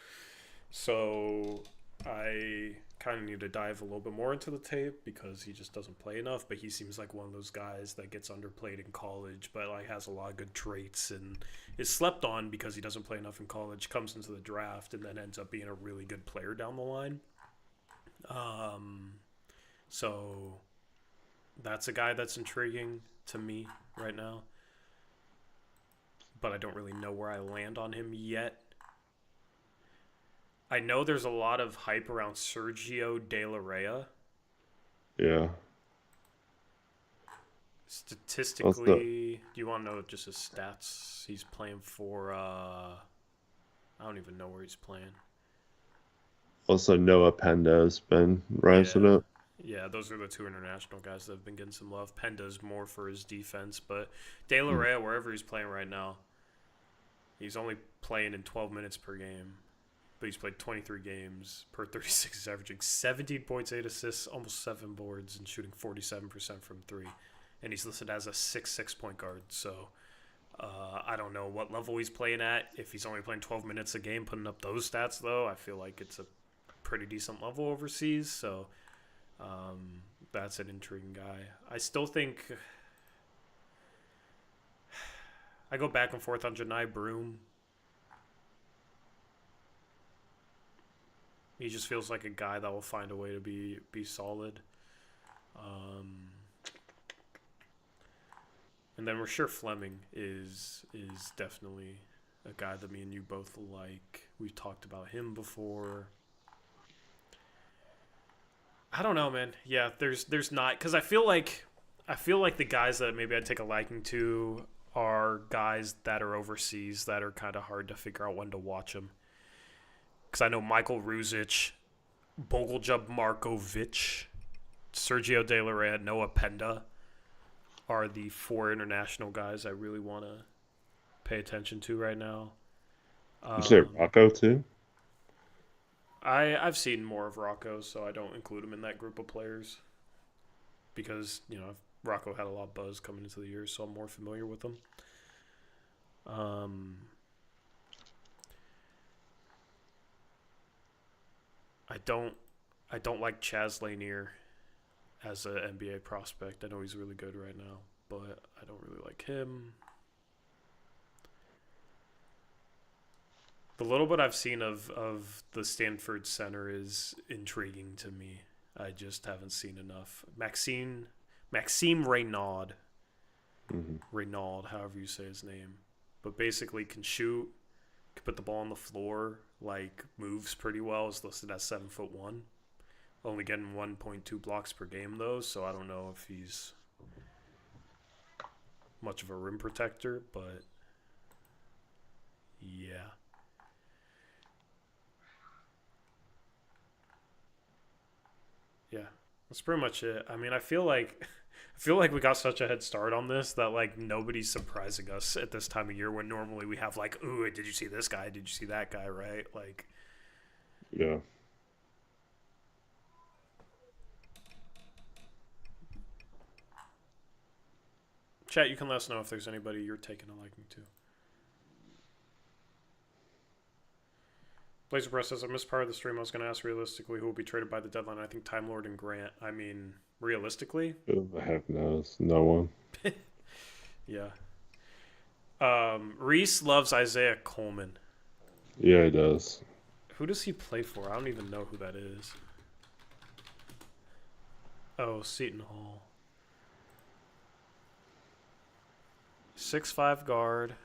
S1: So I kind of need to dive a little bit more into the tape because he just doesn't play enough. But he seems like one of those guys that gets underplayed in college, but like has a lot of good traits and is slept on because he doesn't play enough in college. Comes into the draft and then ends up being a really good player down the line. So that's a guy that's intriguing to me right now, but I don't really know where I land on him yet. I know there's a lot of hype around Sergio De La Rey.
S2: Yeah.
S1: Statistically, do you want to know just his stats? He's playing for, I don't even know where he's playing.
S2: Also, Noah Penda's been rising
S1: Yeah.
S2: up.
S1: Yeah, those are the two international guys that have been getting some love. Penda's more for his defense, but De La
S2: Mm.
S1: Rey, wherever he's playing right now, he's only playing in 12 minutes per game. But he's played 23 games per 36. He's averaging 17 points, 8 assists, almost 7 boards, and shooting 47% from 3. And he's listed as a 6'6" point guard. So I don't know what level he's playing at. If he's only playing 12 minutes a game, putting up those stats, though, I feel like it's a pretty decent level overseas. So that's an intriguing guy. I still think I go back and forth on Janai Broom. He just feels like a guy that will find a way to be solid. And then we're sure Fleming is definitely a guy that me and you both like. We've talked about him before. I don't know, man. Yeah, there's not, because I feel like the guys that maybe I'd take a liking to are guys that are overseas that are kind of hard to figure out when to watch them. Because I know Michael Ruzic, Bogoljub Markovic, Sergio De La Rey, Noah Penda are the 4 international guys I really want to pay attention to right now.
S2: Is there Rocco too?
S1: I've seen more of Rocco, so I don't include him in that group of players because, Rocco had a lot of buzz coming into the year, so I'm more familiar with him. I don't like Chaz Lanier as an NBA prospect. I know he's really good right now, but I don't really like him. The little bit I've seen of the Stanford center is intriguing to me. I just haven't seen enough. Maxime Reynaud.
S2: Mm-hmm.
S1: Reynaud, however you say his name. But basically can shoot, can put the ball on the floor, moves pretty well, is listed as 7'1". Only getting 1.2 blocks per game though, so I don't know if he's much of a rim protector, but yeah. Yeah, that's pretty much it. I mean, I feel like we got such a head start on this that nobody's surprising us at this time of year when normally we have ooh, did you see this guy? Did you see that guy? Right?
S2: Yeah.
S1: Chat, you can let us know if there's anybody you're taking a liking to. Blazer Press says, I missed part of the stream. I was going to ask realistically who will be traded by the deadline. I think Time Lord and Grant. I mean, realistically?
S2: Who the heck knows? No one.
S1: Yeah. Reese loves Isaiah Coleman.
S2: Yeah, he does.
S1: Who does he play for? I don't even know who that is. Oh, Seton Hall. 6'5" guard.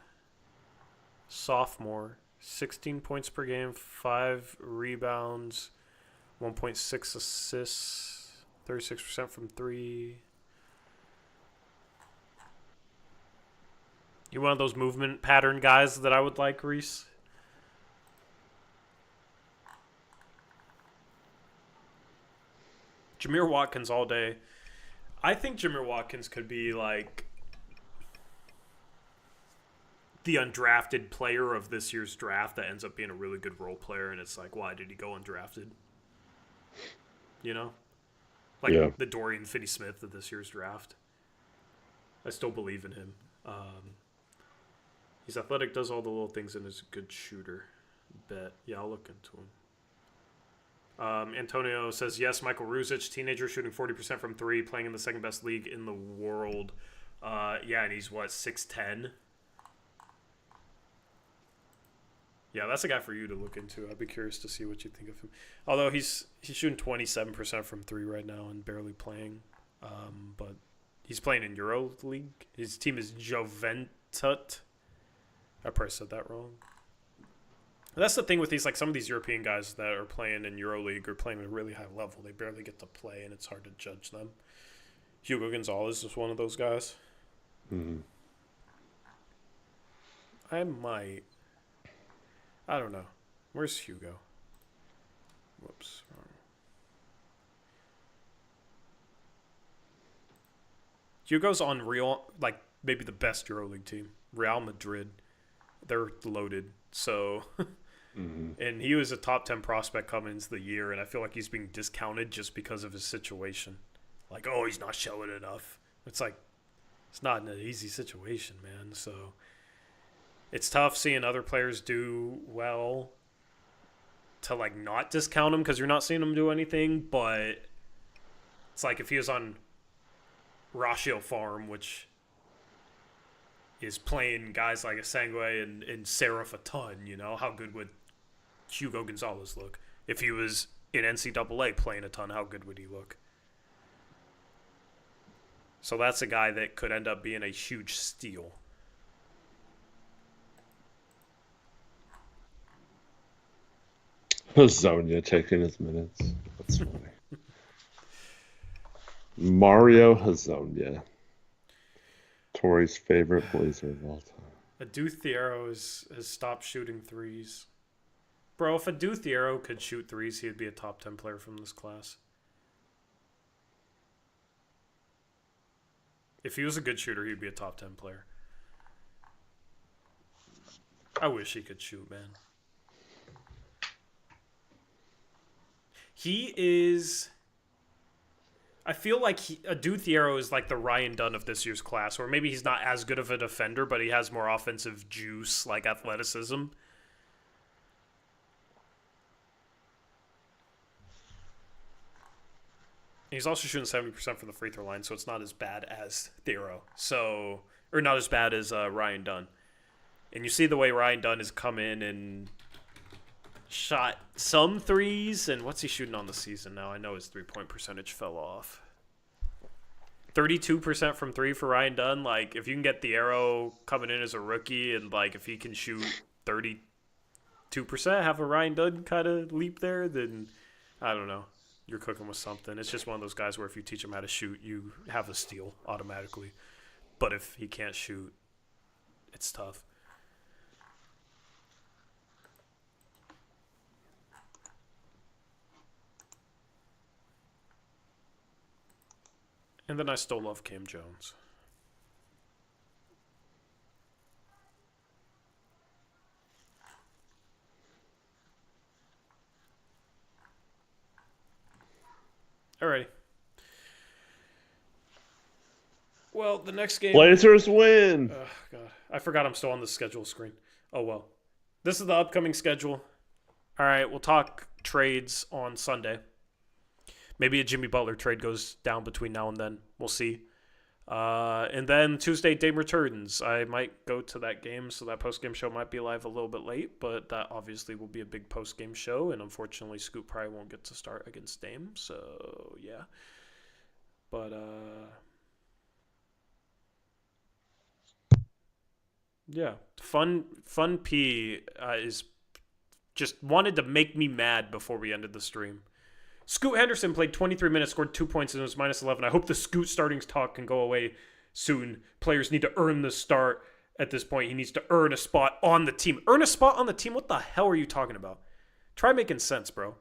S1: Sophomore. 16 points per game, 5 rebounds, 1.6 assists, 36% from 3. You one of those movement pattern guys that I would like, Reese? Jameer Watkins all day. I think Jameer Watkins could be the undrafted player of this year's draft that ends up being a really good role player, and it's why did he go undrafted?
S2: Yeah.
S1: The Dorian Finney-Smith of this year's draft. I still believe in him. He's athletic, does all the little things, and is a good shooter. Bet. Yeah, I'll look into him. Antonio says, yes, Michael Ruzic, teenager shooting 40% from 3, playing in the second best league in the world. Yeah, and he's 6'10"? Yeah, that's a guy for you to look into. I'd be curious to see what you think of him. Although he's shooting 27% from 3 right now and barely playing. But he's playing in EuroLeague. His team is Joventut. I probably said that wrong. And that's the thing with these, some of these European guys that are playing in EuroLeague or playing at a really high level. They barely get to play, and it's hard to judge them. Hugo Gonzalez is one of those guys.
S2: Mm-hmm.
S1: I might. I don't know. Where's Hugo? Whoops. Hugo's on Real, like maybe the best EuroLeague team, Real Madrid. They're loaded. So, and he was a top 10 prospect coming into the year, and I feel like he's being discounted just because of his situation. Like, oh, he's not showing enough. It's like, it's not an easy situation, man. So, it's tough seeing other players do well to like not discount him because you're not seeing him do anything. But it's like if he was on Rotational Farm, which is playing guys like Asangwe and Seraph a ton, you know, how good would Hugo Gonzalez look? If he was in NCAA playing a ton, how good would he look? So that's a guy that could end up being a huge steal.
S2: Hazonia taking his minutes. That's funny. Mario Hazonia. Tori's favorite Blazer of all time.
S1: Adu Thiero has stopped shooting threes. Bro, if Adu Thiero could shoot threes, he'd be a top 10 player from this class. If he was a good shooter, he'd be a top 10 player. I wish he could shoot, man. He is... I feel like Adu Thiero is like the Ryan Dunn of this year's class, or maybe he's not as good of a defender, but he has more offensive juice, like athleticism. He's also shooting 70% from the free throw line, so it's not as bad as Thiero. So, or not as bad as Ryan Dunn. And you see the way Ryan Dunn has come in and shot some threes, and what's he shooting on the season now? I know his three-point percentage fell off. 32% from three for Ryan Dunn. Like, if you can get Thiero coming in as a rookie, and like if he can shoot 32%, have a Ryan Dunn kind of leap there, then I don't know. You're cooking with something. It's just one of those guys where if you teach him how to shoot, you have a steal automatically. But if he can't shoot, it's tough. And then I still love Cam Jones. Alrighty. Well, the next game...
S2: Blazers win!
S1: Oh, God. I forgot I'm still on the schedule screen. Oh, well. This is the upcoming schedule. All right, we'll talk trades on Sunday. Maybe a Jimmy Butler trade goes down between now and then. We'll see. And then Tuesday, Dame returns. I might go to that game, so that post-game show might be live a little bit late, but that obviously will be a big post-game show, and unfortunately, Scoop probably won't get to start against Dame, so yeah. But, yeah. Fun P is just wanted to make me mad before we ended the stream. Scoot Henderson played 23 minutes, scored 2 points, and was minus 11. I hope the Scoot starting talk can go away soon. Players need to earn the start at this point. He needs to earn a spot on the team. Earn a spot on the team? What the hell are you talking about? Try making sense, bro.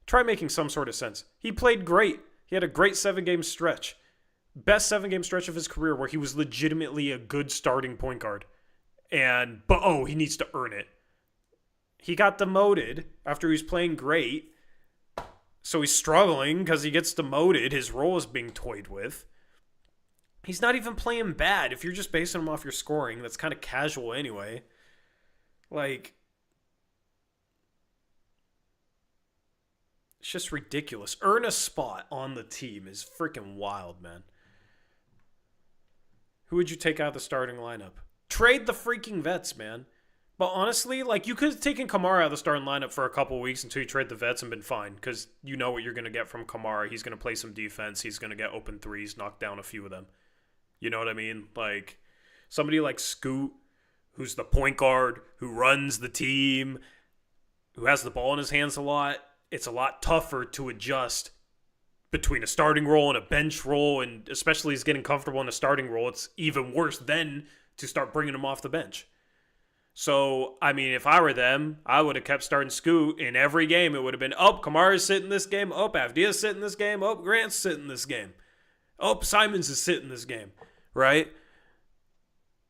S1: Try making some sort of sense. He played great. He had a great 7-game stretch. Best 7-game stretch of his career where he was legitimately a good starting point guard. But he needs to earn it. He got demoted after he was playing great. So he's struggling because he gets demoted. His role is being toyed with. He's not even playing bad. If you're just basing him off your scoring, that's kind of casual anyway. Like, it's just ridiculous. Earn a spot on the team is freaking wild, man. Who would you take out of the starting lineup? Trade the freaking vets, man. But honestly, like, you could have taken Kamara out of the starting lineup for a couple weeks until you trade the vets and been fine, because you know what you're going to get from Kamara. He's going to play some defense. He's going to get open threes, knock down a few of them. You know what I mean? Like, somebody like Scoot, who's the point guard, who runs the team, who has the ball in his hands a lot, it's a lot tougher to adjust between a starting role and a bench role, and especially he's getting comfortable in a starting role, it's even worse then to start bringing him off the bench. So, I mean, if I were them, I would have kept starting Scoot in every game. It would have been, Kamara's sitting this game. Avdia's sitting this game. Grant's sitting this game. Simons is sitting this game, right?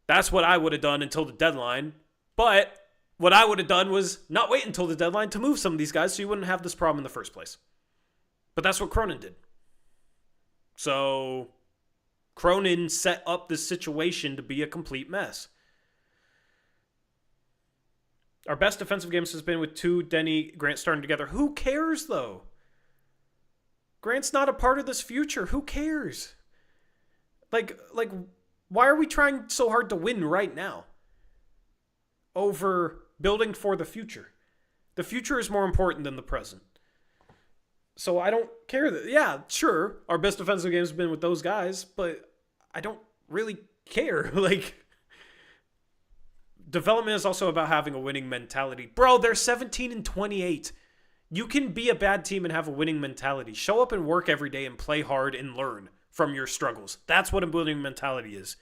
S1: That's what I would have done until the deadline. But what I would have done was not wait until the deadline to move some of these guys so you wouldn't have this problem in the first place. But that's what Cronin did. So Cronin set up this situation to be a complete mess. Our best defensive games has been with 2 Denny Grant starting together. Who cares, though? Grant's not a part of this future. Who cares? Like, why are we trying so hard to win right now over building for the future? The future is more important than the present. So I don't care that, yeah, sure, our best defensive games have been with those guys, but I don't really care. Development is also about having a winning mentality. Bro, they're 17-28. You can be a bad team and have a winning mentality. Show up and work every day and play hard and learn from your struggles. That's what a winning mentality is.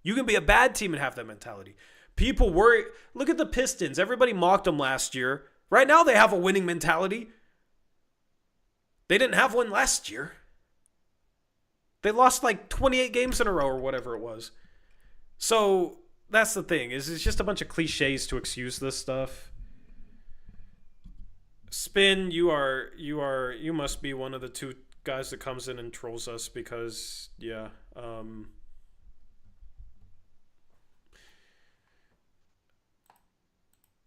S1: You can be a bad team and have that mentality. People worry. Look at the Pistons. Everybody mocked them last year. Right now they have a winning mentality. They didn't have one last year. They lost 28 games in a row or whatever it was. So that's the thing. It's just a bunch of cliches to excuse this stuff. Spin, you must be one of the 2 guys that comes in and trolls us because, yeah.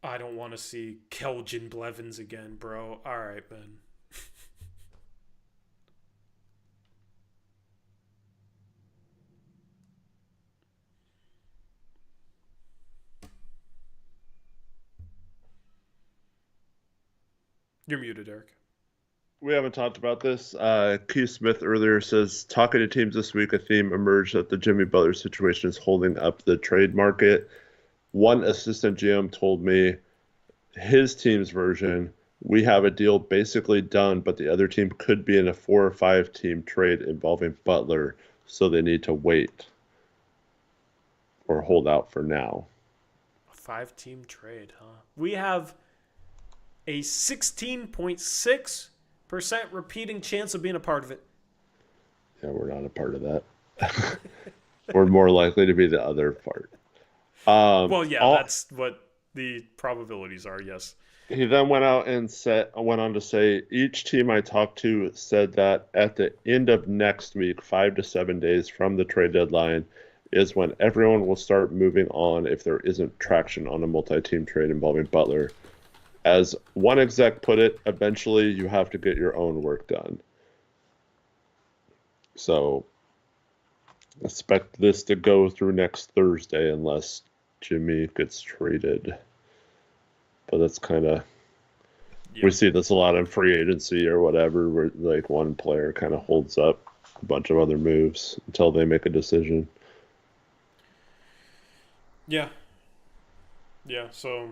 S1: I don't want to see Keljin Blevins again, bro. All right, man. You're muted, Eric.
S2: We haven't talked about this. Keith Smith earlier says, talking to teams this week, a theme emerged that the Jimmy Butler situation is holding up the trade market. One assistant GM told me his team's version, we have a deal basically done, but the other team could be in a 4 or 5 team trade involving Butler, so they need to wait or hold out for now.
S1: A 5-team trade, huh? We have a 16.6% repeating chance of being a part of it.
S2: Yeah, we're not a part of that. We're more likely to be the other part.
S1: That's what the probabilities are, yes.
S2: He then went on to say, each team I talked to said that at the end of next week, 5 to 7 days from the trade deadline, is when everyone will start moving on if there isn't traction on a multi-team trade involving Butler. As one exec put it, eventually you have to get your own work done. So expect this to go through next Thursday unless Jimmy gets traded. But that's kind of, we see this a lot in free agency or whatever, where one player kind of holds up a bunch of other moves until they make a decision.
S1: Yeah. So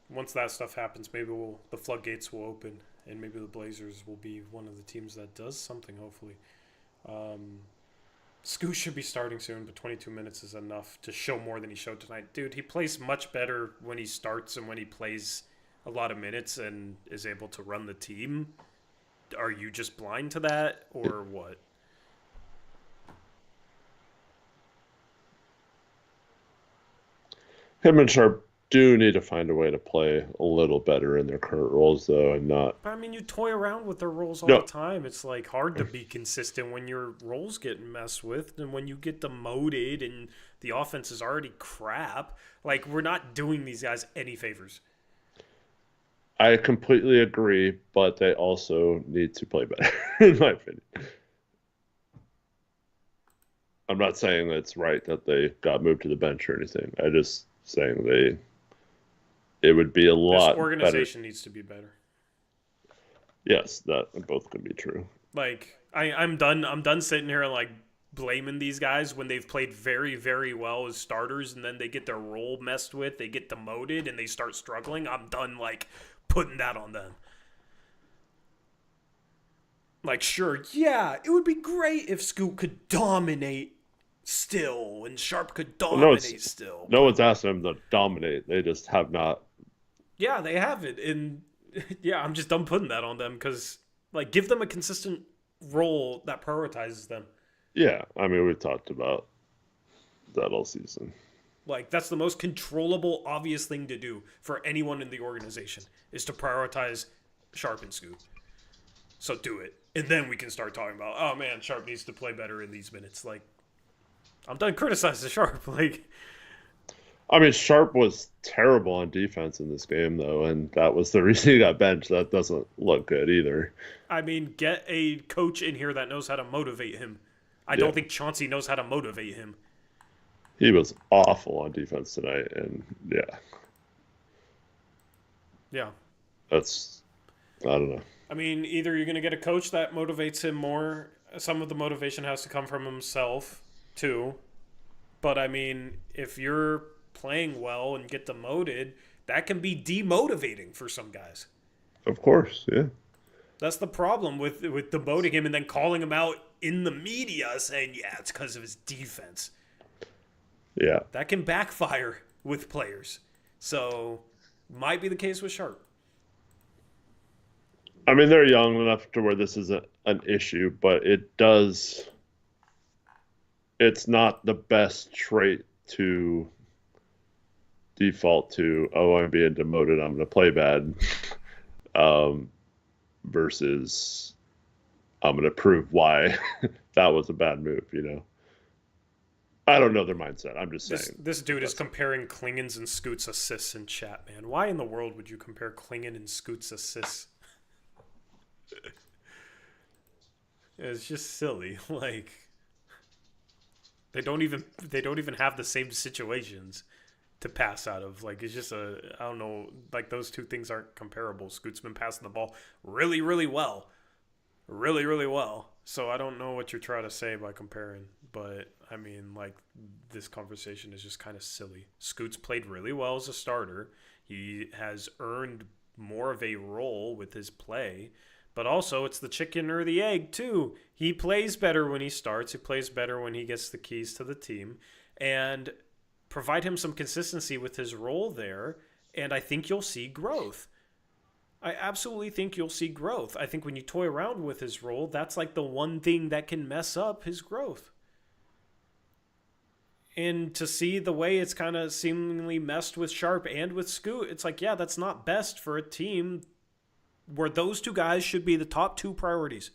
S1: once that stuff happens, maybe the floodgates will open, and maybe the Blazers will be one of the teams that does something, hopefully. Scoot should be starting soon, but 22 minutes is enough to show more than he showed tonight. Dude, he plays much better when he starts and when he plays a lot of minutes and is able to run the team. Are you just blind to that, or what?
S2: Him and Sharp do need to find a way to play a little better in their current roles, though, and not.
S1: But I mean, you toy around with their roles all the time. It's hard to be consistent when your roles get messed with, and when you get demoted and the offense is already crap. We're not doing these guys any favors.
S2: I completely agree, but they also need to play better, in my opinion. I'm not saying that it's right that they got moved to the bench or anything. I'm just saying it would be a lot better. This
S1: organization needs to be better.
S2: Yes, that both could be true.
S1: I'm done sitting here and blaming these guys when they've played very, very well as starters, and then they get their role messed with, they get demoted, and they start struggling. I'm done putting that on them. Like, sure, yeah, it would be great if Scoot could dominate still and Sharp could
S2: Well,
S1: dominate still.
S2: no
S1: But
S2: one's asking them to dominate. They just have not.
S1: yeah, they have it. And yeah, I'm just done putting that on them because, like, give them a consistent role that prioritizes them.
S2: Yeah, I mean, we've talked about that all season.
S1: Like, that's the most controllable, obvious thing to do for anyone in the organization is to prioritize Sharp and Scoot. So do it. And then we can start talking about, oh man, Sharp needs to play better in these minutes. Like, I'm done criticizing Sharp. Like,
S2: I mean, Sharp was terrible on defense in this game, though, and that was the reason he got benched. That doesn't look good either.
S1: I mean, get a coach in here that knows how to motivate him. I don't think Chauncey knows how to motivate him.
S2: He was awful on defense tonight, and
S1: Yeah.
S2: That's, I don't know.
S1: I mean, either you're going to get a coach that motivates him more. Some of the motivation has to come from himself, too. But, I mean, if you're playing well and get demoted, that can be demotivating for some guys.
S2: Of course, yeah.
S1: That's the problem with demoting him and then calling him out in the media saying, yeah, it's because of his defense.
S2: Yeah.
S1: That can backfire with players. So, might be the case with Sharp.
S2: I mean, they're young enough to where this is an issue, but it's not the best trait to default to, oh, I'm being demoted, I'm going to play bad, versus I'm going to prove why that was a bad move, you know? I don't know their mindset. I'm just saying.
S1: This dude is comparing Klingon's and Scoot's assists in chat, man. Why in the world would you compare Klingon and Scoot's assists? It's just silly. Like, they don't even have the same situations to pass out of. Like, it's just I don't know, like those two things aren't comparable. Scoot's been passing the ball really, really well. Really, really well. So I don't know what you're trying to say by comparing, but I mean, like, this conversation is just kind of silly. Scoot's played really well as a starter. He has earned more of a role with his play, but also it's the chicken or the egg too. He plays better when he starts. He plays better when he gets the keys to the team, and provide him some consistency with his role there, and I think you'll see growth. I absolutely think you'll see growth. I think when you toy around with his role, that's like the one thing that can mess up his growth. And to see the way it's kind of seemingly messed with Sharp and with Scoot, it's like, yeah, that's not best for a team where those two guys should be the top two priorities.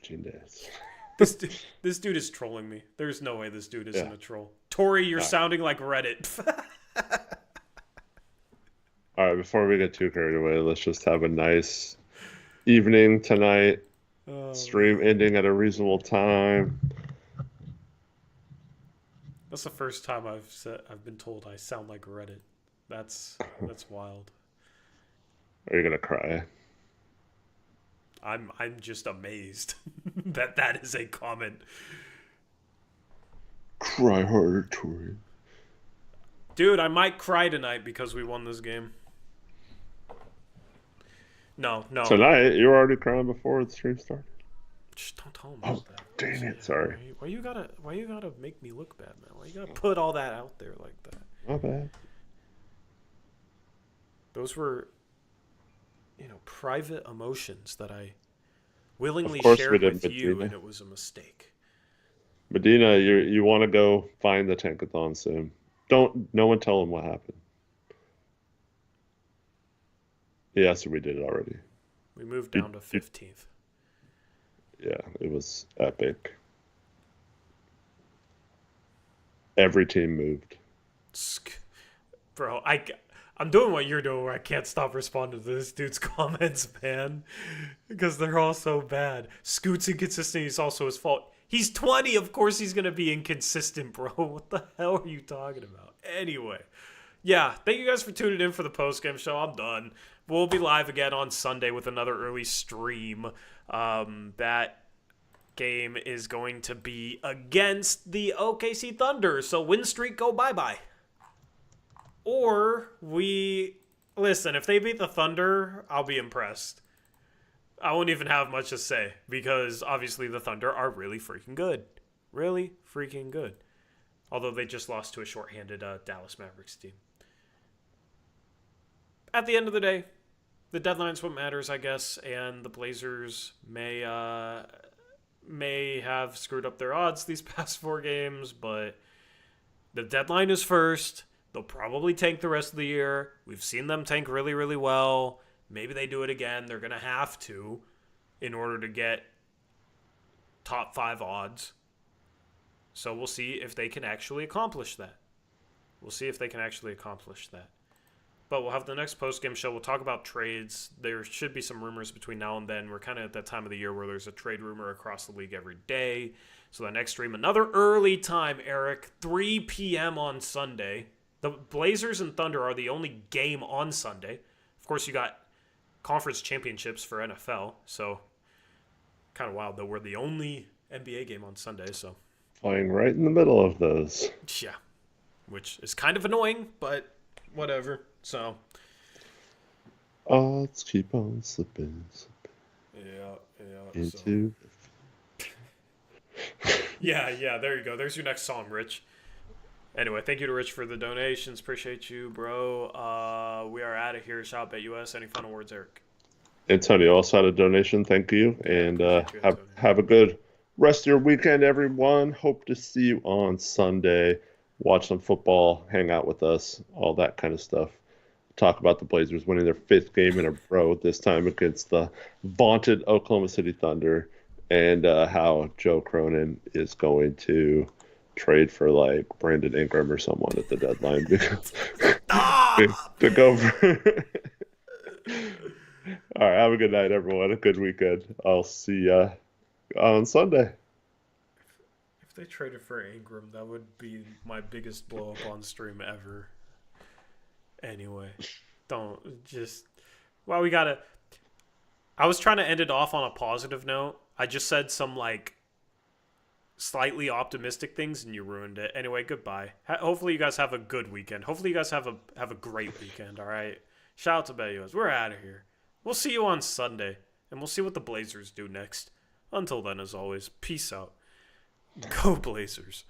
S2: Days.
S1: This dude is trolling me. There's no way this dude isn't a troll. Tori, you're sounding like Reddit.
S2: All right, before we get too carried away, let's just have a nice evening tonight. Stream ending at a reasonable time.
S1: That's the first time I've been told I sound like Reddit. That's wild.
S2: Are you gonna cry?
S1: I'm just amazed that is a comment.
S2: Cry harder, Tori.
S1: Dude, I might cry tonight because we won this game. No.
S2: Tonight? You were already crying before the stream started?
S1: Just don't tell him about that.
S2: Dang it, sorry.
S1: Why you gotta make me look bad, man? Why you gotta put all that out there like that?
S2: My bad.
S1: Those were, private emotions that I willingly shared with you, and it was a mistake.
S2: Medina, you want to go find the Tankathon soon. No one tell him what happened. Yes, we did it already.
S1: We moved down to 15th.
S2: Yeah, it was epic. Every team moved.
S1: Bro, I'm doing what you're doing where I can't stop responding to this dude's comments, man. Because they're all so bad. Scoot's inconsistent. It's also his fault. He's 20. Of course he's going to be inconsistent, bro. What the hell are you talking about? Anyway. Yeah, thank you guys for tuning in for the postgame show. I'm done. We'll be live again on Sunday with another early stream. That game is going to be against the OKC Thunder. So win streak, go bye-bye. Or we listen, if they beat the Thunder, I'll be impressed. I won't even have much to say because obviously the Thunder are really freaking good. Really freaking good. Although they just lost to a shorthanded Dallas Mavericks team. At the end of the day, the deadline's what matters, I guess, and the Blazers may have screwed up their odds these past 4 games, but the deadline is first. They'll probably tank the rest of the year. We've seen them tank really, really well. Maybe they do it again. They're going to have to in order to get top 5 odds. So we'll see if they can actually accomplish that. But we'll have the next post-game show. We'll talk about trades. There should be some rumors between now and then. We're kind of at that time of the year where there's a trade rumor across the league every day. So the next stream, another early time, Eric, 3 p.m. on Sunday. The Blazers and Thunder are the only game on Sunday. Of course, you got conference championships for NFL. So kind of wild, though. We're the only NBA game on Sunday, so.
S2: Playing right in the middle of those.
S1: Yeah, which is kind of annoying, but whatever. So.
S2: Let's keep on slipping.
S1: Yeah.
S2: Into.
S1: Yeah, there you go. There's your next song, Rich. Anyway, thank you to Rich for the donations. Appreciate you, bro. We are out of here. Shout out BetUS. Any final words, Eric?
S2: Antonio also had a donation. Thank you. And have a good rest of your weekend, everyone. Hope to see you on Sunday. Watch some football, hang out with us, all that kind of stuff. Talk about the Blazers winning their 5th game in a row, this time against the vaunted Oklahoma City Thunder, and how Joe Cronin is going to trade for like Brandon Ingram or someone at the deadline to go for. All right, have a good night, everyone. A good weekend. I'll see ya on Sunday.
S1: If they traded for Ingram, that would be my biggest blow up on stream ever. Anyway, we gotta. I was trying to end it off on a positive note. I just said some like slightly optimistic things and you ruined it. Anyway, goodbye. Hopefully you guys have a good weekend. Hopefully you guys have a great weekend, all right? Shout out to BetUS. We're out of here. We'll see you on Sunday, and we'll see what the Blazers do next. Until then, as always, peace out. Go Blazers.